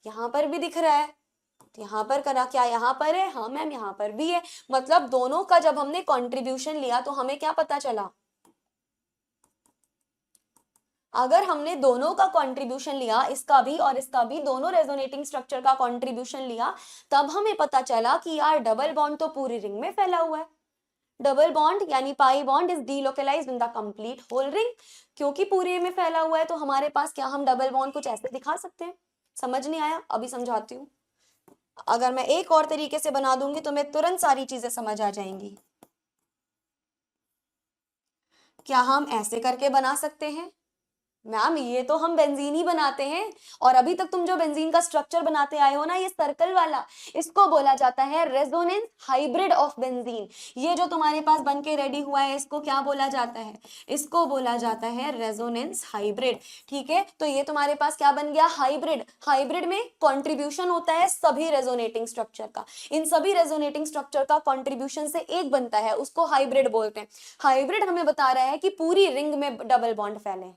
यहाँ पर भी दिख रहा है, यहाँ पर करा, क्या यहाँ पर है, हाँ मैम यहाँ पर भी है। मतलब दोनों का जब हमने कंट्रीब्यूशन लिया तो हमें क्या पता चला, अगर हमने दोनों का कंट्रीब्यूशन लिया, इसका भी और इसका भी, दोनों रेजोनेटिंग स्ट्रक्चर का कंट्रीब्यूशन लिया, तब हमें पता चला कि यार डबल बॉन्ड तो पूरी रिंग में फैला हुआ है। डबल बॉन्ड यानी pi bond is delocalized in the complete whole ring. क्योंकि पूरे में फैला हुआ है तो हमारे पास क्या, हम डबल बॉन्ड कुछ ऐसे दिखा सकते हैं। समझ नहीं आया? अभी समझाती हूँ। अगर मैं एक और तरीके से बना दूंगी तो मैं तुरंत सारी चीजें समझ आ जाएंगी। क्या हम ऐसे करके बना सकते हैं? मैम ये तो हम बेंजीन ही बनाते हैं, और अभी तक तुम जो बेंजीन का स्ट्रक्चर बनाते आए हो ना, ये सर्कल वाला, इसको बोला जाता है रेजोनेंस हाइब्रिड ऑफ बेंजीन। ये जो तुम्हारे पास बन के रेडी हुआ है, इसको क्या बोला जाता है? इसको बोला जाता है रेजोनेंस हाइब्रिड। ठीक है, तो ये तुम्हारे पास क्या बन गया? हाइब्रिड। हाइब्रिड में कॉन्ट्रीब्यूशन होता है सभी रेजोनेटिंग स्ट्रक्चर का। इन सभी रेजोनेटिंग स्ट्रक्चर का कॉन्ट्रीब्यूशन से एक बनता है, उसको हाइब्रिड बोलते हैं। हाइब्रिड हमें बता रहा है कि पूरी रिंग में डबल बॉन्ड फैले।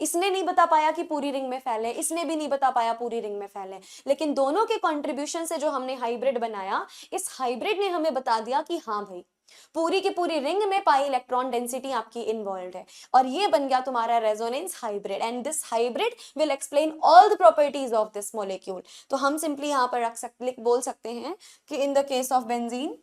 इसने नहीं बता पाया कि पूरी रिंग में फैले, इसने भी नहीं बता पाया पूरी रिंग में फैले, लेकिन दोनों के कंट्रीब्यूशन से जो हमने हाइब्रिड बनाया, इस हाइब्रिड ने हमें बता दिया कि हाँ भाई, पूरी की पूरी रिंग में पाई इलेक्ट्रॉन डेंसिटी आपकी इन्वॉल्व है, और ये बन गया तुम्हारा resonance hybrid. And this hybrid will explain all the properties of this molecule. तो हम सिंपली यहाँ पर बोल सकते हैं कि in the case of benzene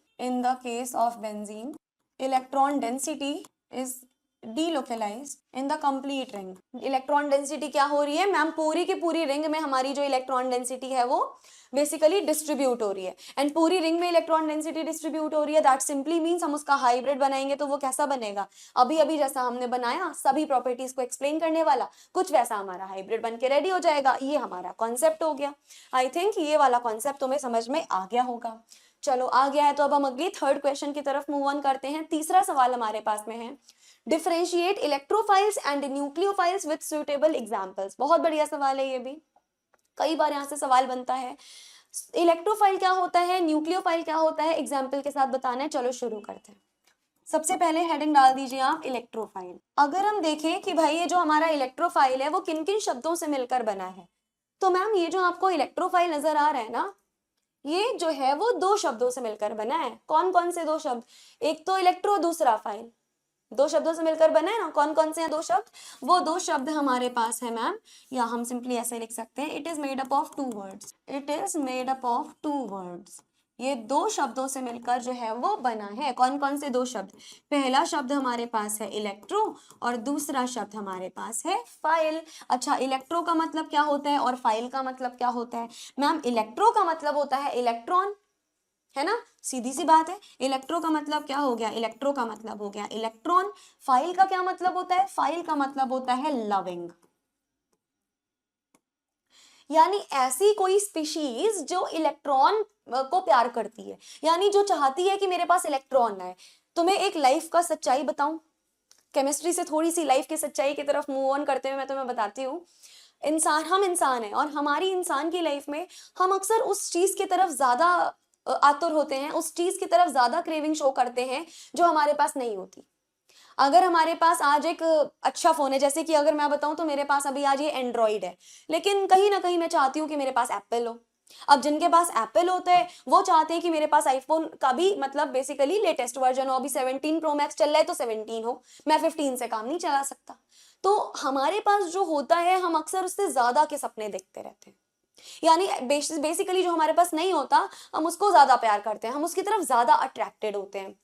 electron density is delocalized in the complete ring। Electron density क्या हो रही है मैम? पूरी की पूरी रिंग में हमारी जो इलेक्ट्रॉन डेंसिटी है वो बेसिकली डिस्ट्रीब्यूट हो रही है। एंड पूरी रिंग में इलेक्ट्रॉन डेंसिटी डिस्ट्रीब्यूट हो रही है, दैट सिंपली मींस हम उसका हाइब्रिड बनाएंगे तो वो कैसा बनेगा? अभी अभी जैसा हमने बनाया सभी प्रॉपर्टीज को एक्सप्लेन करने वाला, कुछ वैसा हमारा हाइब्रिड बन के रेडी हो जाएगा। ये हमारा कॉन्सेप्ट हो गया। आई थिंक ये वाला कॉन्सेप्ट तुम्हें समझ में आ गया होगा। चलो आ गया है तो अब हम अगली थर्ड क्वेश्चन की तरफ मूव ऑन करते हैं। तीसरा सवाल हमारे पास में है, differentiate electrophiles and nucleophiles with suitable examples. बहुत बढ़िया सवाल है ये भी, कई बार यहाँ से सवाल बनता है। इलेक्ट्रोफाइल क्या होता है, न्यूक्लियोफाइल क्या होता है, एग्जाम्पल के साथ बताना है। चलो शुरू करते हैं। सबसे पहले हेडिंग डाल दीजिए आप इलेक्ट्रोफाइल। अगर हम देखें कि भाई ये जो हमारा इलेक्ट्रोफाइल है वो किन किन शब्दों से मिलकर बना है, तो मैम ये जो आपको इलेक्ट्रोफाइल नजर आ रहा है ना, ये जो है वो दो शब्दों से मिलकर बना है। कौन कौन से दो शब्द? एक तो इलेक्ट्रो, दूसरा फाइल। दो शब्दों से मिलकर बना है ना। कौन कौन से हैं दो शब्द? वो दो शब्द हमारे पास है मैम, या हम सिंपली ऐसे लिख सकते हैं, it is made up of two words. It is made up of two words. ये दो शब्दों से मिलकर जो है वो बना है। कौन कौन से दो शब्द? पहला शब्द हमारे पास है इलेक्ट्रो, और दूसरा शब्द हमारे पास है फाइल। अच्छा, इलेक्ट्रो का मतलब क्या होता है और फाइल का मतलब क्या होता है? मैम इलेक्ट्रो का मतलब होता है इलेक्ट्रॉन, है ना, सीधी सी बात है। इलेक्ट्रो का मतलब क्या हो गया? इलेक्ट्रो का मतलब हो गया इलेक्ट्रॉन। फाइल का क्या मतलब होता है? फाइल का मतलब होता है लविंग, यानी ऐसी कोई स्पीशीज जो इलेक्ट्रॉन को प्यार करती है, यानी जो चाहती है कि मेरे पास इलेक्ट्रॉन आए। तुम्हें एक लाइफ का सच्चाई बताऊं, केमिस्ट्री से थोड़ी सी लाइफ की सच्चाई की तरफ मूव ऑन करते हुए मैं तुम्हें बताती हूँ। हम इंसान हैं, और हमारी इंसान की लाइफ में हम अक्सर उस चीज की तरफ ज्यादा आतुर होते हैं, उस चीज की तरफ ज्यादा क्रेविंग शो करते हैं जो हमारे पास नहीं होती। अगर हमारे पास आज एक अच्छा फोन है, जैसे कि अगर मैं बताऊं तो मेरे पास अभी आज ये एंड्रॉइड है, लेकिन कहीं ना कहीं मैं चाहती हूँ कि मेरे पास एप्पल हो। अब जिनके पास एप्पल होता है वो चाहते हैं कि मेरे पास आईफोन का भी मतलब बेसिकली लेटेस्ट वर्जन हो। अभी 17 प्रो मैक्स चल रहा है तो 17 हो, मैं 15 से काम नहीं चला सकता। तो हमारे पास जो होता है हम अक्सर उससे ज्यादा के सपने देखते रहते हैं, यानी बेसिकली जो हमारे पास नहीं होता हम उसको ज्यादा प्यार करते हैं, हम उसकी तरफ ज्यादा अट्रैक्टेड होते हैं।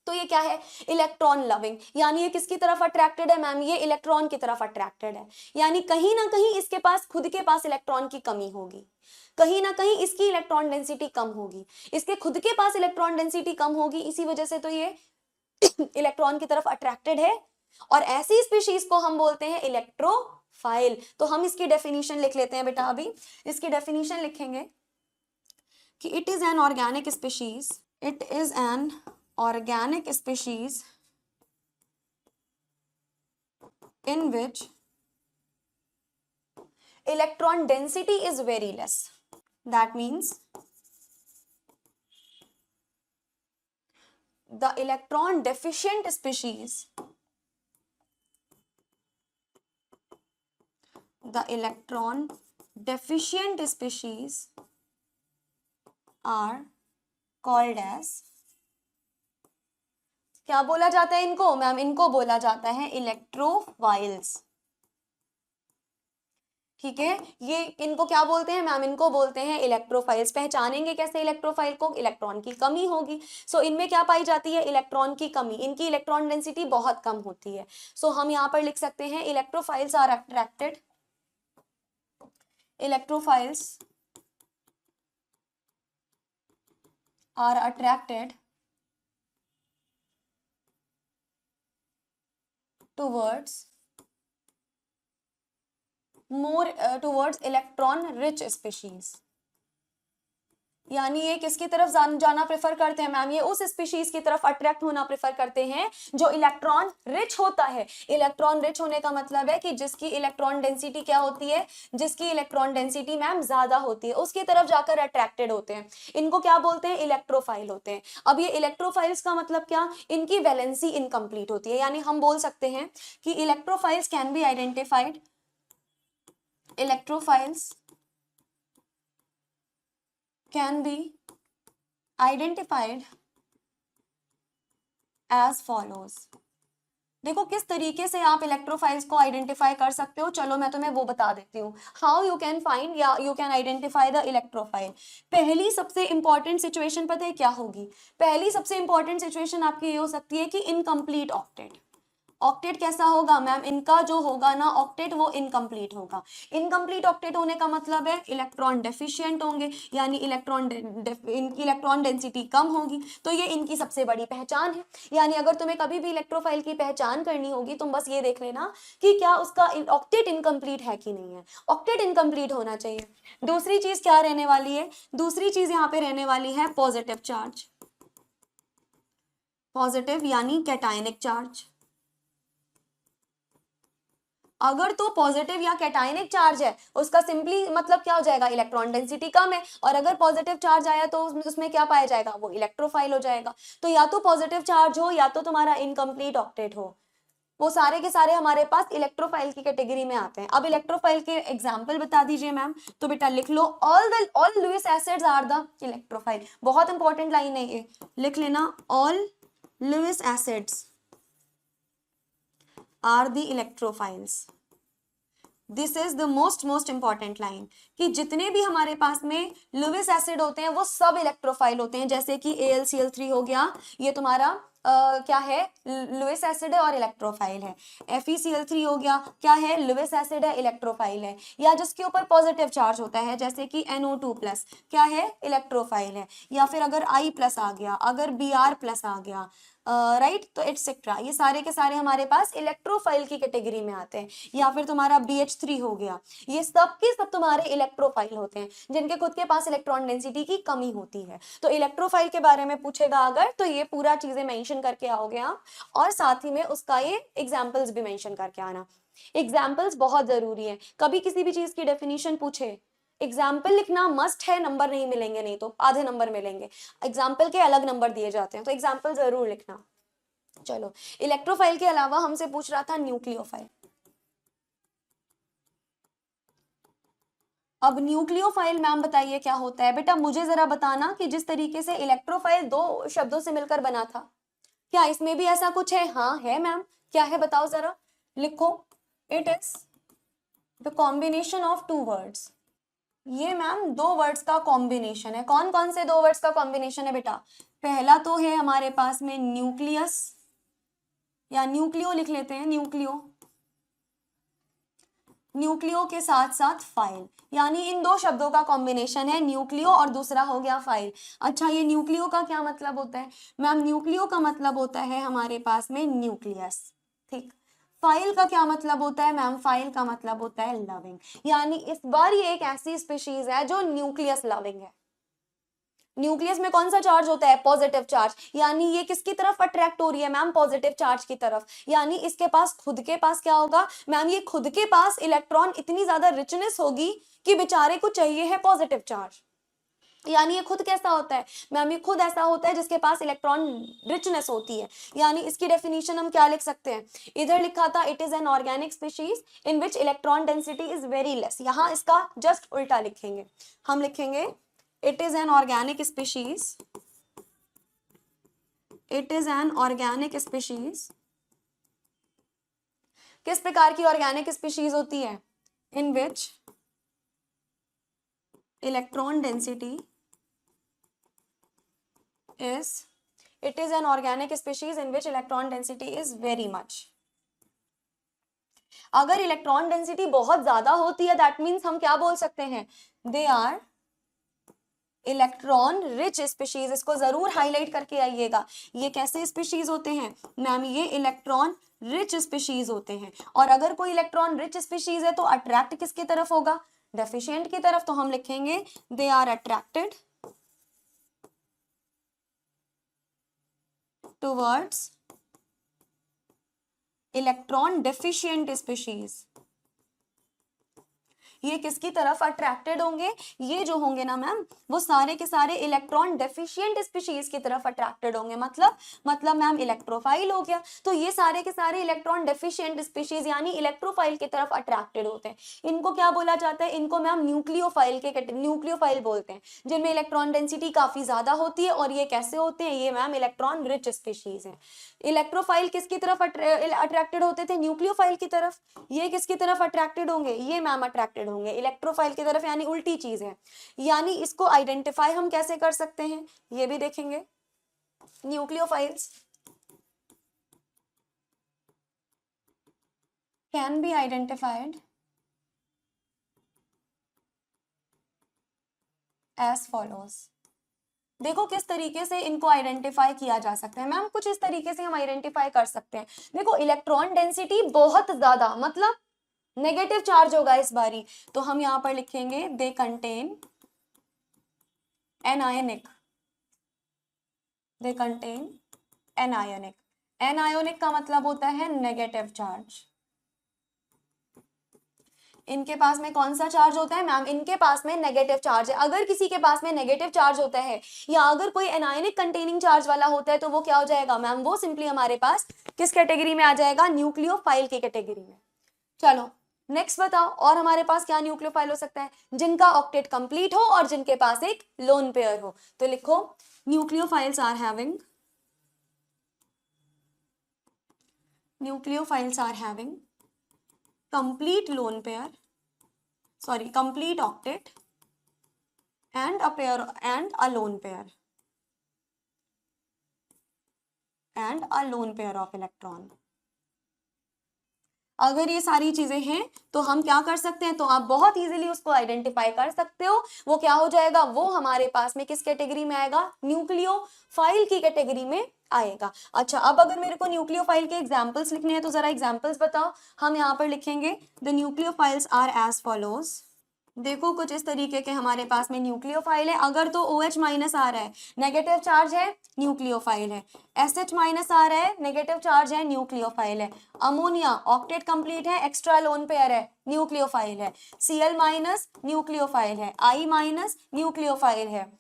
तो ये क्या है? Electron loving. यानी ये किसकी तरफ अट्रैक्टेड है मैम? ये इलेक्ट्रॉन की तरफ अट्रैक्टेड है। यानी कहीं ना कहीं इसके पास खुद के पास इलेक्ट्रॉन की कमी होगी, कहीं ना कहीं इसकी इलेक्ट्रॉन डेंसिटी कम होगी, इसके खुद के पास इलेक्ट्रॉन डेंसिटी कम होगी, इसी वजह से तो ये इलेक्ट्रॉन की तरफ अट्रैक्टेड है। और ऐसी स्पीशीज को हम बोलते हैं इलेक्ट्रोफाइल। तो हम इसकी डेफिनेशन लिख लेते हैं बेटा। अभी इसकी डेफिनेशन लिखेंगे कि it is an organic species, it is an organic species in which electron density is very less. That means the electron deficient species, the electron deficient species are called as, क्या बोला जाता है इनको ma'am? इनको बोला जाता है electrophiles. ठीक है, ये इनको क्या बोलते हैं मैम, इनको बोलते हैं इलेक्ट्रोफाइल्स। पहचानेंगे कैसे इलेक्ट्रोफाइल को, इलेक्ट्रॉन की कमी होगी। सो इनमें क्या पाई जाती है, इलेक्ट्रॉन की कमी, इनकी इलेक्ट्रॉन डेंसिटी बहुत कम होती है। सो हम यहाँ पर लिख सकते हैं electrophiles are attracted, electrophiles are attracted towards towards electron rich species। यानी ये किसकी तरफ जाना प्रेफर करते हैं मैम, ये उस स्पीशीज की तरफ अट्रैक्ट होना प्रेफर करते हैं जो इलेक्ट्रॉन रिच होता है। इलेक्ट्रॉन रिच होने का मतलब है कि जिसकी इलेक्ट्रॉन डेंसिटी क्या होती है, जिसकी इलेक्ट्रॉन डेंसिटी मैम ज्यादा होती है, उसकी तरफ जाकर अट्रैक्टेड होते हैं। इनको क्या बोलते हैं, इलेक्ट्रोफाइल होते हैं। अब ये इलेक्ट्रोफाइल्स का मतलब क्या, इनकी वैलेंसी इनकम्प्लीट होती है। यानी हम बोल सकते हैं कि electrophiles can be identified, electrophiles can be identified as follows। देखो किस तरीके से आप इलेक्ट्रोफाइल्स को आइडेंटिफाई कर सकते हो, चलो मैं तुम्हें वो बता देती हूँ, हाउ यू कैन फाइंड या you can identify the electrophile. पहली सबसे इंपॉर्टेंट सिचुएशन पता है क्या होगी, पहली सबसे इंपॉर्टेंट सिचुएशन आपकी ये हो सकती है कि इनकम्प्लीट ऑक्टेट। ऑक्टेट कैसा होगा मैम, इनका जो होगा ना ऑक्टेट वो इनकम्प्लीट होगा। इनकम्प्लीट ऑक्टेट होने का मतलब है इलेक्ट्रॉन डेफिशिएंट होंगे, यानी इनकी इलेक्ट्रॉन डेंसिटी कम होगी। तो ये इनकी सबसे बड़ी पहचान है। यानी अगर तुम्हें कभी भी इलेक्ट्रोफाइल की पहचान करनी होगी, तुम बस ये देख लेना कि क्या उसका ऑक्टेट इनकम्प्लीट है कि नहीं है, ऑक्टेट इनकम्प्लीट होना चाहिए। दूसरी चीज क्या रहने वाली है, दूसरी चीज यहाँ पे रहने वाली है पॉजिटिव चार्ज, पॉजिटिव यानी कैटायनिक चार्ज। अगर तो पॉजिटिव या कैटायनिक चार्ज है उसका सिंपली मतलब क्या हो जाएगा, इलेक्ट्रॉन डेंसिटी कम है। और अगर पॉजिटिव चार्ज आया तो उसमें क्या पाया जाएगा, वो इलेक्ट्रोफाइल हो जाएगा। तो या तो पॉजिटिव चार्ज हो या तो तुम्हारा इनकम्प्लीट ऑक्टेट हो, वो सारे के सारे हमारे पास इलेक्ट्रोफाइल की कैटेगरी में आते हैं। अब इलेक्ट्रोफाइल के एग्जांपल बता दीजिए मैम, तो बेटा लिख लो all Lewis acids are the electrophile. बहुत इंपॉर्टेंट लाइन है ये, लिख लेना all Lewis acids are the electrophiles. This is the most important line कि जितने भी हमारे पास में लुईस एसिड होते हैं वो सब इलेक्ट्रोफाइल होते हैं। जैसे कि AlCl3 हो गया, ये तुम्हारा क्या है, लुईस एसिड है और इलेक्ट्रोफाइल है। FeCl3 हो गया, क्या है, लुईस एसिड है, इलेक्ट्रोफाइल है। या जिसके ऊपर पॉजिटिव चार्ज होता है जैसे कि NO2+, क्या है, इलेक्ट्रोफाइल है। या फिर अगर I+ आ गया, अगर Br+ आ गया, राइट, तो एटसेट्रा, ये सारे के सारे हमारे पास इलेक्ट्रोफाइल की कैटेगरी में आते हैं। या फिर तुम्हारा BH3 हो गया, ये सब के सब तुम्हारे इलेक्ट्रोफाइल होते हैं जिनके खुद के पास इलेक्ट्रॉन डेंसिटी की कमी होती है। तो इलेक्ट्रोफाइल के बारे में पूछेगा अगर, तो ये पूरा चीजें मेंशन करके आओगे आप, और साथ ही में उसका ये एग्जाम्पल्स भी मेंशन करके आना। एग्जाम्पल्स बहुत जरूरी है, कभी किसी भी चीज की डेफिनेशन पूछे एग्जाम्पल लिखना मस्ट है, नंबर नहीं मिलेंगे, नहीं तो आधे नंबर मिलेंगे। एग्जाम्पल के अलग नंबर दिए जाते हैं, तो एग्जाम्पल जरूर लिखना। चलो, इलेक्ट्रोफाइल के अलावा हमसे पूछ रहा था न्यूक्लियोफाइल। अब न्यूक्लियोफाइल मैम बताइए क्या होता है। बेटा मुझे जरा बताना कि जिस तरीके से इलेक्ट्रोफाइल दो शब्दों से मिलकर बना था, क्या इसमें भी ऐसा कुछ है? हाँ है मैम, क्या है बताओ जरा, लिखो। It is the combination of two words. ये मैम दो वर्ड्स का कॉम्बिनेशन है। कौन कौन से दो वर्ड्स का कॉम्बिनेशन है बेटा? पहला तो है हमारे पास में न्यूक्लियस, या न्यूक्लियो लिख लेते हैं, न्यूक्लियो, न्यूक्लियो के साथ साथ फाइल, यानी इन दो शब्दों का कॉम्बिनेशन है न्यूक्लियो और दूसरा हो गया फाइल। अच्छा, ये न्यूक्लियो का क्या मतलब होता है मैम? न्यूक्लियो का मतलब होता है हमारे पास में न्यूक्लियस, ठीक। फाइल का क्या मतलब होता है मैम? फाइल का मतलब होता है लविंग। यानी इस बार ये एक ऐसी स्पीशीज है जो न्यूक्लियस लविंग है। न्यूक्लियस में कौन सा चार्ज होता है? Positive charge. यानी ये किसकी तरफ अट्रैक्ट हो रही है मैम? पॉजिटिव चार्ज की तरफ। यानी इसके पास खुद के पास क्या होगा मैम? ये खुद के पास इलेक्ट्रॉन इतनी ज्यादा रिचनेस होगी कि बेचारे को चाहिए है पॉजिटिव चार्ज। यानी ये खुद कैसा होता है मैम? ये खुद ऐसा होता है जिसके पास इलेक्ट्रॉन रिचनेस होती है। यानी इसकी डेफिनेशन हम क्या लिख सकते हैं? इधर लिखा था it is an organic species in which electron density is very less. यहाँ इसका जस्ट उल्टा लिखेंगे, हम लिखेंगे it is an organic species, it is an organic species। किस प्रकार की ऑर्गेनिक स्पीशीज होती है? in which electron density is, it is an organic species in which electron density is very much. अगर इलेक्ट्रॉन डेंसिटी बहुत ज्यादा होती है दैट मीन्स हम क्या बोल सकते हैं, they are electron rich species. इसको जरूर हाईलाइट करके आइएगा, ये कैसे स्पीशीज होते हैं मैम, ये इलेक्ट्रॉन रिच स्पीशीज होते हैं। और अगर कोई इलेक्ट्रॉन रिच स्पीशीज है तो अट्रैक्ट किसकी तरफ होगा, डेफिशिएंट की तरफ। तो हम लिखेंगे they are attracted towards electron deficient species। ये किसकी तरफ अट्रैक्टेड होंगे, ये जो होंगे ना मैम वो सारे के सारे इलेक्ट्रॉन डेफिशिएंट स्पीशीज की तरफ अट्रैक्टेड होंगे। मतलब मैम इलेक्ट्रोफाइल हो गया, तो ये सारे के सारे इलेक्ट्रॉन डेफिशिएंट स्पीशीज यानी इलेक्ट्रोफाइल की तरफ अट्रैक्टेड होते हैं। इनको क्या बोला जाता है, इनको मैम न्यूक्लियोफाइल बोलते हैं, जिनमें इलेक्ट्रॉन डेंसिटी काफी ज्यादा होती है। और ये कैसे होते हैं, ये मैम इलेक्ट्रॉन रिच स्पीशीज है। इलेक्ट्रोफाइल किसकी तरफ अट्रैक्टेड होते थे, न्यूक्लियोफाइल की तरफ। ये किसकी तरफ अट्रैक्टेड होंगे, ये मैम अट्रैक्टेड होंगे इलेक्ट्रोफाइल की तरफ, यानी उल्टी चीज है। यानी इसको आइडेंटिफाई हम कैसे कर सकते हैं, ये भी देखेंगे। Nucleophiles can be identified as follows. देखो किस तरीके से इनको आइडेंटिफाई किया जा सकता है मैम, कुछ इस तरीके से हम आइडेंटिफाई कर सकते हैं। देखो इलेक्ट्रॉन डेंसिटी बहुत ज्यादा, मतलब नेगेटिव चार्ज होगा इस बारी, तो हम यहां पर लिखेंगे they contain anionic, they contain anionic. Anionic का मतलब होता है नेगेटिव चार्ज। इनके पास में कौन सा चार्ज होता है मैम, इनके पास में नेगेटिव चार्ज है। अगर किसी के पास में नेगेटिव चार्ज होता है या अगर कोई एनायनिक कंटेनिंग चार्ज वाला होता है तो वो क्या हो जाएगा मैम, वो सिंपली हमारे पास किस कैटेगरी में आ जाएगा, न्यूक्लियोफाइल की कैटेगरी में। चलो नेक्स्ट बताओ, और हमारे पास क्या न्यूक्लियोफाइल हो सकता है, जिनका ऑक्टेट कंप्लीट हो और जिनके पास एक लोन पेयर हो। तो लिखो nucleophiles are having complete lone pair, sorry, complete octet and a pair and a lone pair of electron। अगर ये सारी चीजें हैं तो हम क्या कर सकते हैं, तो आप बहुत इजीली उसको आइडेंटिफाई कर सकते हो। वो क्या हो जाएगा, वो हमारे पास में किस कैटेगरी में आएगा, न्यूक्लियोफाइल की कैटेगरी में आएगा। अच्छा अब अगर मेरे को न्यूक्लियोफाइल के एग्जांपल्स लिखने हैं तो जरा एग्जांपल्स बताओ। हम यहाँ पर लिखेंगे the nucleophiles are as follows. देखो कुछ इस तरीके के हमारे पास में न्यूक्लियोफाइल है। अगर तो OH माइनस आ रहा है, नेगेटिव चार्ज है, न्यूक्लियोफाइल है। SH माइनस आ रहा है, नेगेटिव चार्ज है, न्यूक्लियोफाइल है। अमोनिया ऑक्टेट कंप्लीट है, एक्स्ट्रा लोन पेयर है, न्यूक्लियोफाइल है। Cl माइनस न्यूक्लियोफाइल है, I माइनस न्यूक्लियोफाइल है।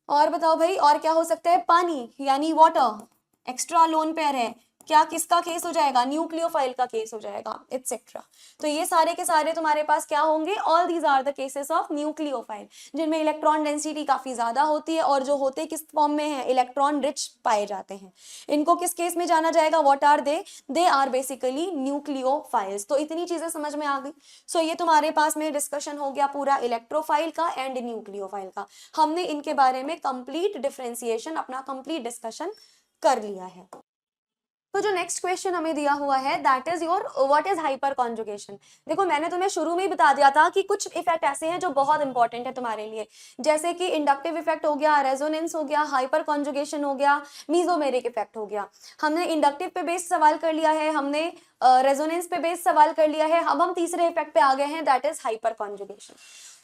और बताओ भाई और क्या हो सकता है, पानी यानी वाटर एक्स्ट्रा लोन पेयर है, क्या किसका केस हो जाएगा, न्यूक्लियोफाइल का केस हो जाएगा, एटसेट्रा। तो ये सारे के सारे तुम्हारे पास क्या होंगे, all these are the cases of nucleophile, जिनमें इलेक्ट्रॉन डेंसिटी काफी ज्यादा होती है और जो होते किस फॉर्म में है, इलेक्ट्रॉन रिच पाए जाते हैं। इनको किस केस में जाना जाएगा, what are they are basically nucleophiles. तो इतनी चीजें समझ में आ गई। सो ये तुम्हारे पास में डिस्कशन हो गया पूरा इलेक्ट्रोफाइल का एंड न्यूक्लियोफाइल का। हमने इनके बारे में कंप्लीट डिफरेंशिएशन, अपना कंप्लीट डिस्कशन कर लिया है। तो जो नेक्स्ट क्वेश्चन हमें दिया हुआ है that is your what is hyper conjugation. देखो मैंने तुम्हें शुरू में ही बता दिया था कि कुछ इफेक्ट ऐसे हैं जो बहुत इंपॉर्टेंट है तुम्हारे लिए, जैसे कि इंडक्टिव इफेक्ट हो गया, रेजोनेंस हो गया, हाइपर कॉन्जुगेशन हो गया, मीजोमेरिक इफेक्ट हो गया। हमने इंडक्टिव पे बेस्ड सवाल कर लिया है, हमने रेजोनेंस पे बेस्ड सवाल कर लिया है। अब हम तीसरे इफेक्ट पे आ गए हैं दैट इज हाइपर कॉन्जुगेशन।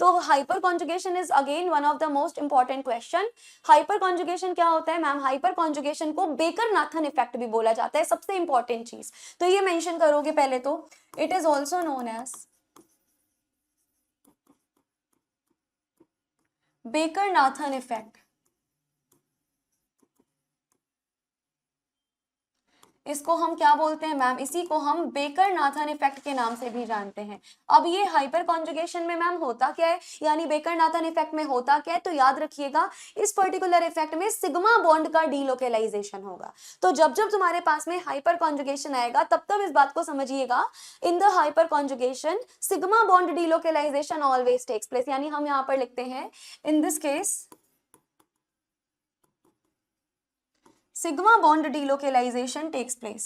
तो hyper conjugation is again one of the most important question. Hyper conjugation क्या होता है मैम, हाइपर कॉन्जुगेशन को बेकर नाथन इफेक्ट भी बोला जाता है, सबसे इंपॉर्टेंट चीज तो ये मेंशन करोगे पहले तो। It is also known as Baker Nathan effect. इसको हम क्या बोलते हैं मैम, इसी को हम बेकर नाथन इफेक्ट के नाम से भी जानते हैं। अब ये हाइपर कॉन्जुगेशन में मैम होता क्या है, यानी बेकर नाथन इफेक्ट में होता क्या है, तो याद रखिएगा इस पर्टिकुलर इफेक्ट में सिग्मा बॉन्ड का डीलोकेलाइजेशन होगा। तो जब जब तुम्हारे पास में हाइपर कॉन्जुगेशन आएगा तब तब इस बात को समझिएगा, in the hyperconjugation sigma bond delocalization always takes place, यानी हम यहाँ पर लिखते हैं in this case sigma bond delocalization takes place।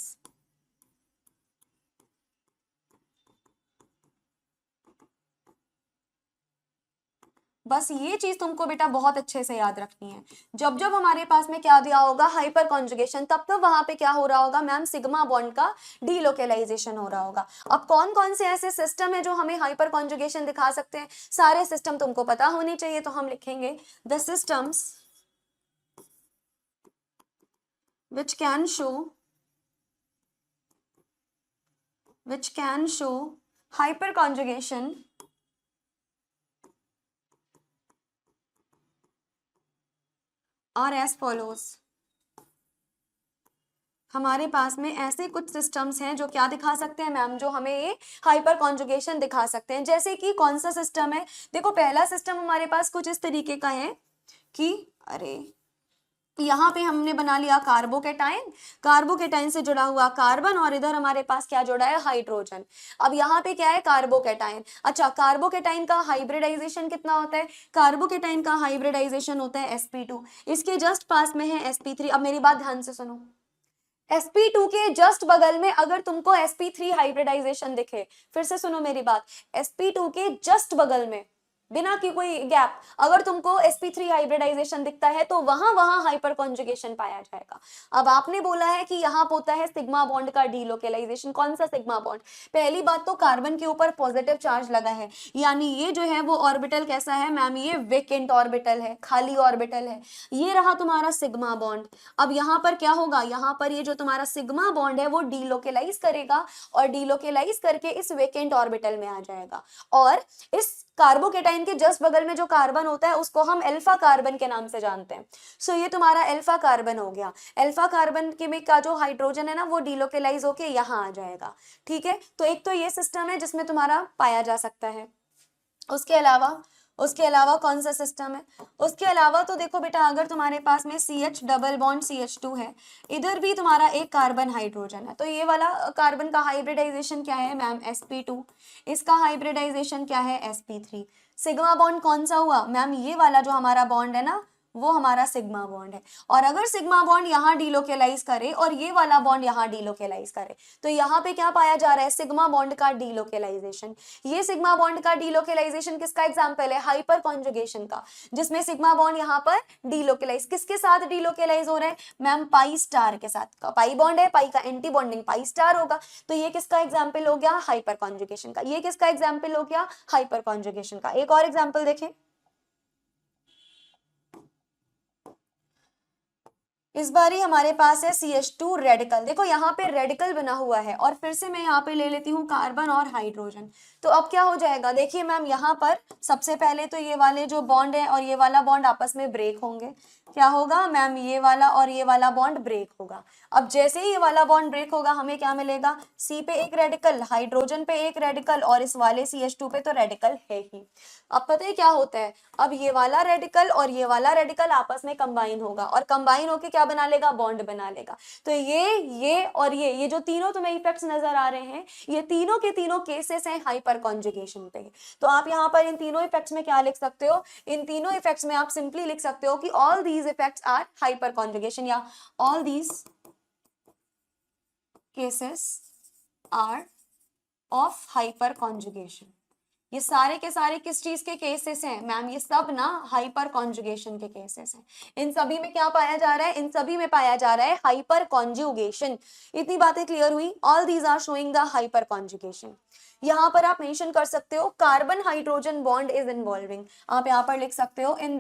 बस ये चीज तुमको बेटा बहुत अच्छे से याद रखनी है, जब जब हमारे पास में क्या दिया होगा हाइपर कॉन्जुगेशन, तब तब वहां पे क्या हो रहा होगा मैम, सिग्मा बॉन्ड का डीलोकेलाइजेशन हो रहा होगा। अब कौन कौन से ऐसे सिस्टम है जो हमें हाइपर कॉन्जुगेशन दिखा सकते हैं, सारे सिस्टम तुमको पता होने चाहिए, तो हम लिखेंगे the systems which can show hyperconjugation are as follows। हमारे पास में ऐसे कुछ सिस्टम्स हैं जो क्या दिखा सकते हैं मैम, जो हमें ये हाइपर कॉन्जुगेशन दिखा सकते हैं। जैसे कि कौन सा सिस्टम है, देखो पहला सिस्टम हमारे पास कुछ इस तरीके का है कि अरे यहाँ पे हमने बना लिया कार्बोकेटाइन, कार्बोकेटाइन से जुड़ा हुआ कार्बन, और इधर हमारे पास क्या जुड़ा है, हाइड्रोजन। अब यहाँ पे क्या है, कार्बोकेटाइन। अच्छा, कार्बोकेटाइन का हाइब्रिडाइजेशन कितना होता है, कार्बोकेटाइन का हाइब्रिडाइजेशन होता है sp2, इसके जस्ट पास में है sp3। अब मेरी बात ध्यान से सुनो, sp2 के जस्ट बगल में अगर तुमको sp3 हाइब्रिडाइजेशन दिखे, फिर से सुनो मेरी बात, sp2 के जस्ट बगल में बिना की कोई गैप अगर तुमको sp3 हाइब्रिडाइजेशन दिखता है तो वहां वहां हाइपर कॉन्जुगेशन पाया जाएगा। अब आपने बोला है कि यहाँ होता है सिग्मा बॉन्ड का डीलोकेलाइजेशन, कौन सा सिग्मा बॉन्ड, पहली बात तो कार्बन के ऊपर पॉजिटिव चार्ज लगा है, यानी ये जो है वो ऑर्बिटल कैसा है मैम, ये वेकेंट ऑर्बिटल है, खाली ऑर्बिटल है, ये रहा तुम्हारा सिग्मा बॉन्ड। अब यहाँ पर क्या होगा, यहाँ पर ये जो तुम्हारा सिग्मा बॉन्ड है वो डीलोकेलाइज करेगा, और डीलोकेलाइज करके इस वेकेंट ऑर्बिटल में आ जाएगा, और इस कार्बोकेटाइन के जस्ट बगल में जो कार्बन होता है उसको हम अल्फा कार्बन के नाम से जानते हैं। सो ये तुम्हारा अल्फा कार्बन हो गया, अल्फा कार्बन के में का जो हाइड्रोजन है ना वो डीलोकेलाइज होके यहाँ आ जाएगा। ठीक है, तो एक तो ये सिस्टम है जिसमें तुम्हारा पाया जा सकता है। उसके अलावा कौन सा सिस्टम है, उसके अलावा तो देखो बेटा, अगर तुम्हारे पास में CH डबल बॉन्ड CH2 है, इधर भी तुम्हारा एक कार्बन हाइड्रोजन है, तो ये वाला कार्बन का हाइब्रिडाइजेशन क्या है मैम, sp2, इसका हाइब्रिडाइजेशन क्या है, sp3। सिग्मा बॉन्ड कौन सा हुआ मैम, ये वाला जो हमारा बॉन्ड है ना वो हमारा सिग्मा बॉन्ड है, और अगर सिग्मा बॉन्ड यहाँ डीलोकेलाइज करे और ये वाला बॉन्ड यहाँ डीलोकेलाइज करे तो यहाँ पे क्या पाया जा रहा है, सिग्मा बॉन्ड का डीलोकेलाइजेशन। ये सिग्मा बॉन्ड का डीलोकेलाइजेशन किसका एग्जांपल है, हाइपर कॉन्जुगेशन का, जिसमें सिग्मा बॉन्ड यहाँ पर डीलोकेलाइज, किसके साथ डीलोकेलाइज हो रहा है मैम, पाई स्टार के साथ। पाई बॉन्ड है, पाई का एंटी बॉन्डिंग पाई स्टार होगा, तो ये किसका एग्जाम्पल हो गया, हाइपर कॉन्जुगेशन का। ये किसका एग्जाम्पल हो गया, हाइपर कॉन्जुगेशन का। एक और एग्जाम्पल देखें, इस बारी हमारे पास है CH2 रेडिकल। देखो यहाँ पे रेडिकल बना हुआ है, और फिर से मैं यहाँ पे ले लेती हूँ कार्बन और हाइड्रोजन। तो अब क्या हो जाएगा, देखिए मैम यहाँ पर सबसे पहले तो ये वाले जो बॉन्ड है और ये वाला बॉन्ड आपस में ब्रेक होंगे। क्या होगा मैम, ये वाला और ये वाला बॉन्ड ब्रेक होगा। अब जैसे ही ये वाला बॉन्ड ब्रेक होगा हमें क्या मिलेगा, C पे एक रेडिकल, हाइड्रोजन पे एक रेडिकल, और इस वाले CH2 पे तो रेडिकल है ही। अब पता है क्या होता है, अब ये वाला रेडिकल और ये वाला रेडिकल आपस में कंबाइन होगा, और कंबाइन होके क्या बना लेगा, बॉन्ड बना लेगा। तो ये और ये जो तीनों तुम्हें इफेक्ट्स नजर आ रहे हैं, ये तीनों के तीनों केसेस हैं हाइपर कॉन्जुगेशन पे। तो आप यहाँ पर इन तीनों इफेक्ट्स में क्या लिख सकते हो, इन तीनों इफेक्ट्स में आप सिंपली लिख सकते हो कि all these effects are hyperconjugation, या all these cases are of hyperconjugation. ये सारे के सारे किस चीज के केसेस हैं मैम, ये सब ना हाइपर कॉन्जुगेशन के केसेस हैं। इन सभी में क्या पाया जा रहा है, इन सभी में पाया जा रहा है हाइपर कॉन्जुगेशन। इतनी बातें क्लियर हुई, all these are showing the hyperconjugation. यहाँ पर आप मेंशन कर सकते हो carbon hydrogen bond is involving, आप यहाँ पर लिख सकते हो इन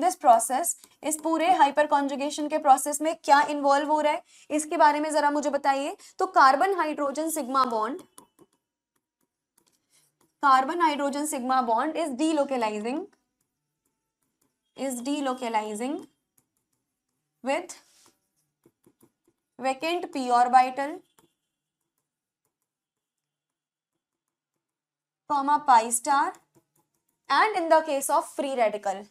दिस प्रोसेस, इस पूरे हाइपर कॉन्जुगेशन के प्रोसेस में क्या इन्वॉल्व हो रहा है इसके बारे में जरा मुझे बताइए। तो carbon hydrogen sigma bond, carbon hydrogen sigma bond is delocalizing with vacant p orbital, comma pi star, and in the case of free radical,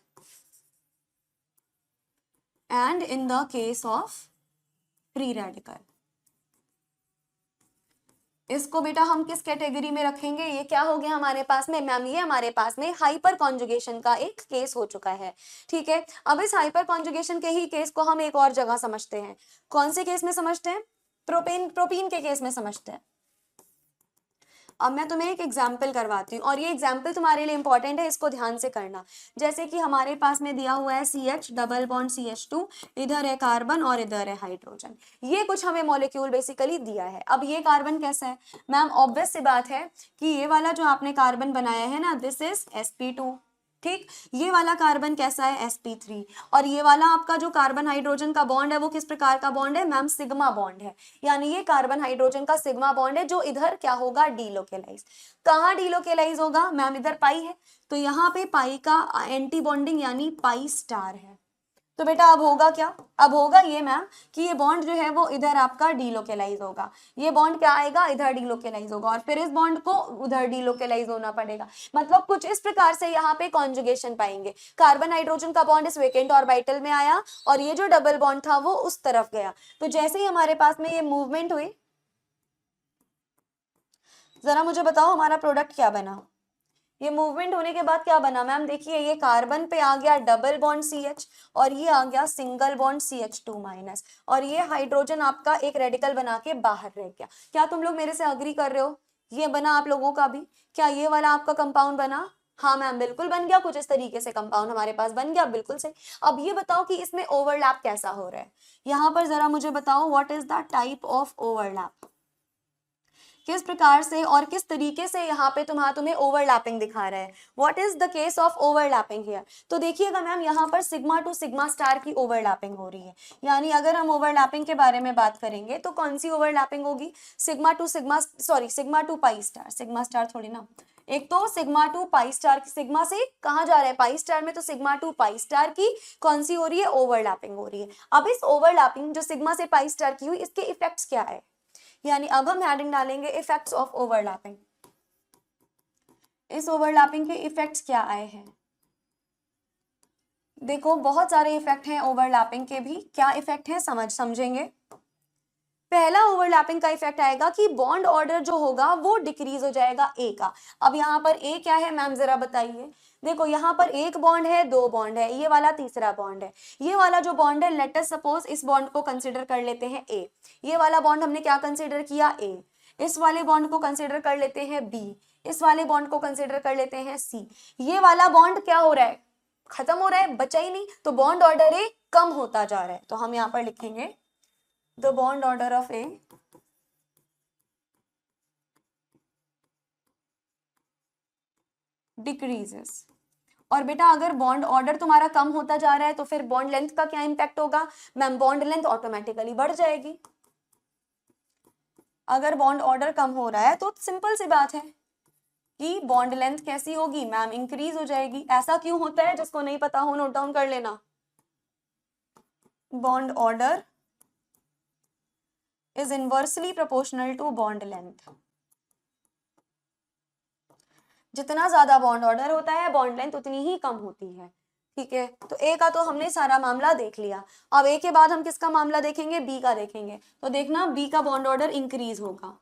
and in the case of free radical, इसको बेटा हम किस category में रखेंगे? ये क्या हो गया हमारे पास में मैम? ये हमारे पास में हाइपर कॉन्जुगेशन का एक केस हो चुका है। ठीक है, अब इस हाइपर कॉन्जुगेशन के ही केस को हम एक और जगह समझते हैं। कौन से केस में समझते हैं? प्रोपीन के केस में समझते हैं। अब मैं तुम्हें एक एग्जाम्पल करवाती हूँ और ये एग्जाम्पल तुम्हारे लिए इंपॉर्टेंट है, इसको ध्यान से करना। जैसे कि हमारे पास में दिया हुआ है CH डबल बॉन्ड CH2, इधर है कार्बन और इधर है हाइड्रोजन। ये कुछ हमें मॉलिक्यूल बेसिकली दिया है। अब ये कार्बन कैसा है मैम? ऑब्वियस सी बात है कि ये वाला जो आपने कार्बन बनाया है ना, दिस इज sp2। ठीक, ये वाला कार्बन कैसा है? sp3। और ये वाला आपका जो कार्बन हाइड्रोजन का बॉन्ड है वो किस प्रकार का बॉन्ड है मैम? सिग्मा बॉन्ड है। यानी ये कार्बन हाइड्रोजन का सिग्मा बॉन्ड है, जो इधर क्या होगा? डीलोकेलाइज। कहाँ डीलोकेलाइज होगा मैम? इधर पाई है, तो यहाँ पे पाई का एंटी बॉन्डिंग यानी पाई स्टार है। तो बेटा अब होगा क्या? अब होगा ये मैम कि ये बॉन्ड जो है वो इधर आपका डीलोकेलाइज होगा। ये बॉन्ड क्या आएगा? इधर डीलोकेलाइज होगा, और फिर इस बॉन्ड को उधर डीलोकेलाइज होना पड़ेगा। मतलब कुछ इस प्रकार से यहाँ पे कॉन्जुगेशन पाएंगे। कार्बन हाइड्रोजन का बॉन्ड इस वेकेंट ऑर्बिटल में आया और ये जो डबल बॉन्ड था वो उस तरफ गया। तो जैसे ही हमारे पास में ये मूवमेंट हुई, जरा मुझे बताओ हमारा प्रोडक्ट क्या बना? ये मूवमेंट होने के बाद क्या बना मैम? देखिए ये कार्बन पे आ गया डबल बॉन्ड CH और ये आ गया सिंगल बॉन्ड CH2 माइनस, और ये हाइड्रोजन आपका एक रेडिकल बना के बाहर रह गया। क्या तुम लोग मेरे से अग्री कर रहे हो? ये बना आप लोगों का भी? क्या ये वाला आपका कंपाउंड बना? हाँ मैम बिल्कुल बन गया। कुछ इस तरीके से कंपाउंड हमारे पास बन गया, बिल्कुल सही। अब ये बताओ कि इसमें ओवरलैप कैसा हो रहा है? यहाँ पर जरा मुझे बताओ, what is the type of overlap? किस प्रकार से और किस तरीके से यहाँ पे तुम्हें ओवरलैपिंग दिखा रहा है? What is the case of overlapping here? तो देखिएगा मैम, यहाँ पर सिग्मा टू सिग्मा स्टार की ओवरलैपिंग हो रही है। यानी अगर हम ओवरलैपिंग के बारे में बात करेंगे तो कौन सी ओवरलैपिंग होगी? Sigma two pi star. Sigma star थोड़ी ना, एक तो सिग्मा टू पाई स्टार की, सिग्मा से कहाँ जा रहा है? पाई स्टार में, तो सिग्मा टू पाई स्टार की कौन सी हो रही है? ओवरलैपिंग हो रही है। अब इस ओवरलैपिंग जो सिग्मा से पाई स्टार की हुई, इसके इफेक्ट्स क्या है? यानी अब हम हेडिंग डालेंगे इफेक्ट्स ऑफ ओवरलैपिंग। इस ओवरलैपिंग के इफेक्ट्स क्या आए हैं? देखो बहुत सारे इफेक्ट हैं ओवरलैपिंग के भी। क्या इफेक्ट है समझेंगे। पहला ओवरलैपिंग का इफेक्ट आएगा कि बॉन्ड ऑर्डर जो होगा वो डिक्रीज हो जाएगा ए का। अब यहाँ पर ए क्या है मैम, जरा बताइए। देखो यहाँ पर एक बॉन्ड है, दो बॉन्ड है, ये वाला तीसरा बॉन्ड है। ये वाला जो बॉन्ड है, लेट अस सपोज इस बॉन्ड को कंसिडर कर लेते हैं ए। ये वाला बॉन्ड हमने क्या कंसिडर किया? ए। इस वाले बॉन्ड को कंसिडर कर लेते हैं बी। इस वाले बॉन्ड को कंसिडर कर लेते हैं सी। ये वाला बॉन्ड क्या हो रहा है? खत्म हो रहा है, बचा ही नहीं। तो बॉन्ड ऑर्डर ए कम होता जा रहा है। तो हम यहाँ पर लिखेंगे the bond order of A decreases। और बेटा अगर बॉन्ड ऑर्डर तुम्हारा कम होता जा रहा है तो फिर बॉन्ड लेंथ का क्या इंपैक्ट होगा मैम? बॉन्ड लेंथ ऑटोमेटिकली बढ़ जाएगी। अगर बॉन्ड ऑर्डर कम हो रहा है तो सिंपल सी बात है कि बॉन्ड लेंथ कैसी होगी मैम? इंक्रीज हो जाएगी। ऐसा क्यों होता है? जिसको नहीं पता हो नोट डाउन कर लेना। Bond order is inversely proportional to bond length। जितना ज्यादा बॉन्ड ऑर्डर होता है बॉन्ड लेंथ उतनी ही कम होती है। ठीक है, तो ए का तो हमने सारा मामला देख लिया। अब ए के बाद हम किसका मामला देखेंगे? बी का देखेंगे। तो देखना बी का बॉन्ड ऑर्डर इंक्रीज होगा।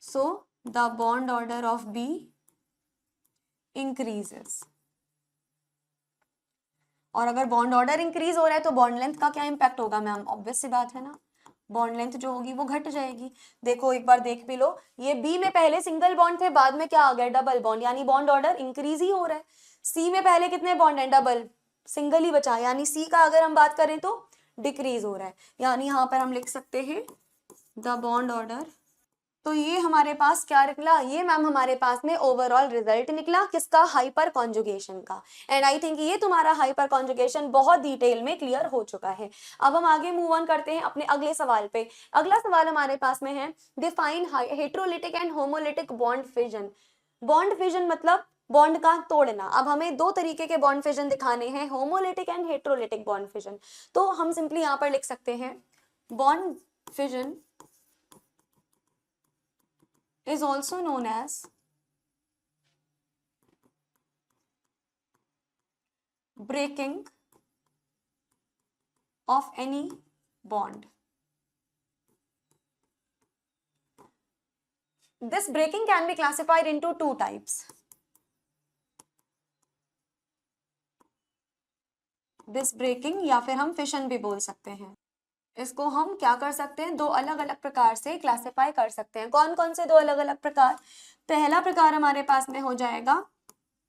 So the bond order of B increases. और अगर बॉन्ड ऑर्डर इंक्रीज हो रहा है तो बॉन्ड लेंथ का क्या इंपैक्ट होगा मैम? ऑब्वियस सी बात है ना, बॉन्ड लेंथ जो होगी वो घट जाएगी। देखो एक बार देख भी लो, ये बी में पहले सिंगल बॉन्ड थे, बाद में क्या आ गया? डबल बॉन्ड, यानी बॉन्ड ऑर्डर इंक्रीज ही हो रहा है। सी में पहले कितने बॉन्ड हैं? डबल, सिंगल ही बचा, यानी सी का अगर हम बात करें तो डिक्रीज हो रहा है। यानी यहाँ पर हम लिख सकते हैं द बॉन्ड ऑर्डर। तो ये हमारे पास क्या निकला? ये मैम हमारे पास में ओवरऑल रिजल्ट निकला किसका? हाइपर कॉन्जुगेशन का। एंड आई थिंक ये तुम्हारा हाइपर कॉन्जुगेशन बहुत डिटेल में क्लियर हो चुका है। अब हम आगे मूव ऑन करते हैं अपने अगले सवाल पे। अगला सवाल हमारे पास में है, define heterolytic and homolytic bond fission. Bond fission मतलब बॉन्ड का तोड़ना। अब हमें दो तरीके के बॉन्ड फिजन दिखाने हैं, homolytic and heterolytic bond fission. तो हम सिंपली यहाँ पर लिख सकते हैं bond fission is also known as breaking of any bond. This breaking can be classified into two types. This breaking या फिर हम fission भी बोल सकते हैं. इसको हम क्या कर सकते हैं, दो अलग अलग प्रकार से क्लासिफाई कर सकते हैं. कौन कौन से दो अलग अलग प्रकार? पहला प्रकार हमारे पास में हो जाएगा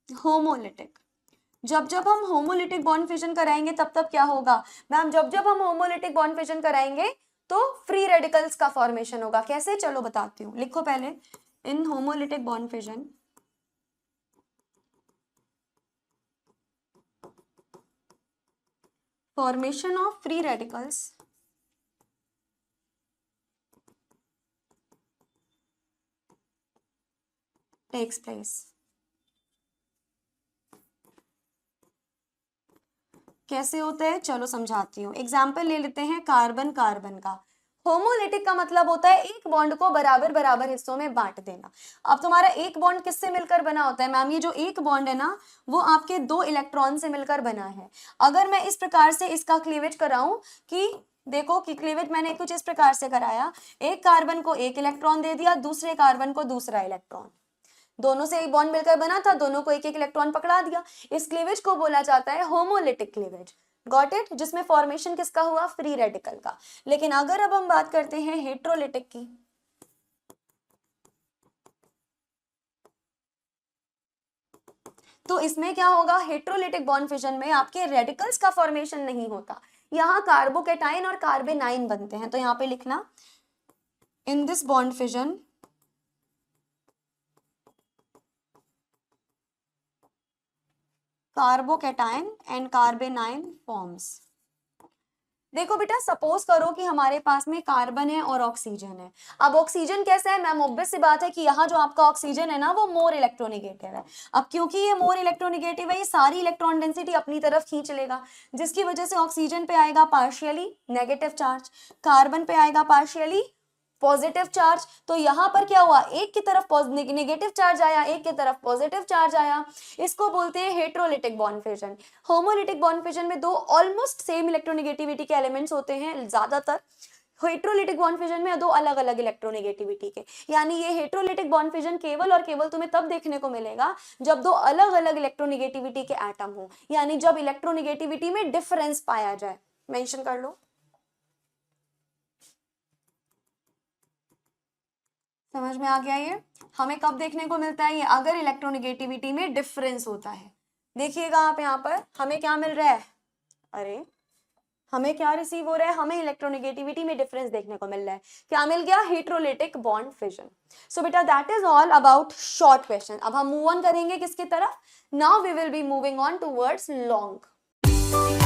होमोलिटिक. जब जब हम होमोलिटिक बॉन्ड फिशन कराएंगे तब तब क्या होगा मैम, जब जब हम होमोलिटिक बॉन्ड फिशन कराएंगे तो फ्री रेडिकल्स का फॉर्मेशन होगा. कैसे, चलो बताती हूँ. लिखो पहले, in homolytic bond fission formation of free radicals takes place. कैसे होता है, चलो समझाती हूँ. एग्जाम्पल ले लेते हैं कार्बन कार्बन का. होमोलिटिक का मतलब होता है एक बॉन्ड को बराबर बराबर हिस्सों में बांट देना. अब तुम्हारा एक बॉन्ड किससे मिलकर बना होता है मैम? ये जो एक बॉन्ड है ना, वो आपके दो इलेक्ट्रॉन से मिलकर बना है. अगर मैं इस प्रकार से इसका क्लीवेज कराऊं कि देखो कि क्लीवेज मैंने कुछ इस प्रकार से कराया, एक कार्बन को एक इलेक्ट्रॉन दे दिया, दूसरे कार्बन को दूसरा इलेक्ट्रॉन, दोनों से एक बॉन्ड मिलकर बना था, दोनों को एक एक इलेक्ट्रॉन पकड़ा दिया. इस क्लीवेज को बोला जाता है होमोलिटिक क्लीवेज. Got it? जिसमें फॉर्मेशन किसका हुआ? फ्री रेडिकल का. लेकिन अगर अब हम बात करते हैं हेट्रोलिटिक की, तो इसमें क्या होगा? हेट्रोलिटिक बॉन्ड फिशन में आपके रेडिकल्स का फॉर्मेशन नहीं होता. यहाँ कार्बोकेटाइन और कार्बेनाइन बनते हैं. तो यहाँ पे लिखना, in this bond fission carbocation and कार्बेनाइन forms. देखो बेटा, सपोज करो कि हमारे पास में कार्बन है और ऑक्सीजन है. अब ऑक्सीजन कैसा है मैम? ऑब्वियस सी बात है कि यहाँ जो आपका ऑक्सीजन है ना, वो मोर इलेक्ट्रोनिगेटिव है. अब क्योंकि ये मोर इलेक्ट्रोनिगेटिव है, ये सारी इलेक्ट्रॉन डेंसिटी अपनी तरफ खींच लेगा, जिसकी वजह से ऑक्सीजन पे आएगा पार्शियली नेगेटिव चार्ज, कार्बन पे आएगा पार्शियली पॉजिटिव चार्ज. तो यहाँ पर क्या हुआ? एक की तरफ नेगेटिव चार्ज आया, एक की तरफ पॉजिटिव चार्ज आया. इसको बोलते हैं heterolytic bond fission. Homolytic bond fission में दो ऑलमोस्ट सेम इलेक्ट्रोनेगेटिविटी के एलिमेंट्स होते हैं ज्यादातर. हेट्रोलिटिक बॉन्ड फिशन में दो अलग अलग इलेक्ट्रोनेगेटिविटी के. यानी ये हेट्रोलिटिक बॉन्ड फिशन केवल और केवल तुम्हें तब देखने को मिलेगा जब दो अलग अलग इलेक्ट्रोनेगेटिविटी के एटम हो, यानी जब इलेक्ट्रोनेगेटिविटी में डिफरेंस पाया जाए. मेंशन कर लो. समझ में आ गया? ये हमें कब देखने को मिलता है? ये अगर इलेक्ट्रोनेगेटिविटी में डिफरेंस होता है. देखिएगा आप यहाँ पर हमें क्या मिल रहा है, अरे हमें क्या रिसीव हो रहा है? हमें इलेक्ट्रोनेगेटिविटी में डिफरेंस देखने को मिल रहा है. क्या मिल गया? Heterolytic bond fission. सो बेटा that is all about short question. अब हम मूव ऑन करेंगे किसकी तरफ? Now we will be moving on towards long.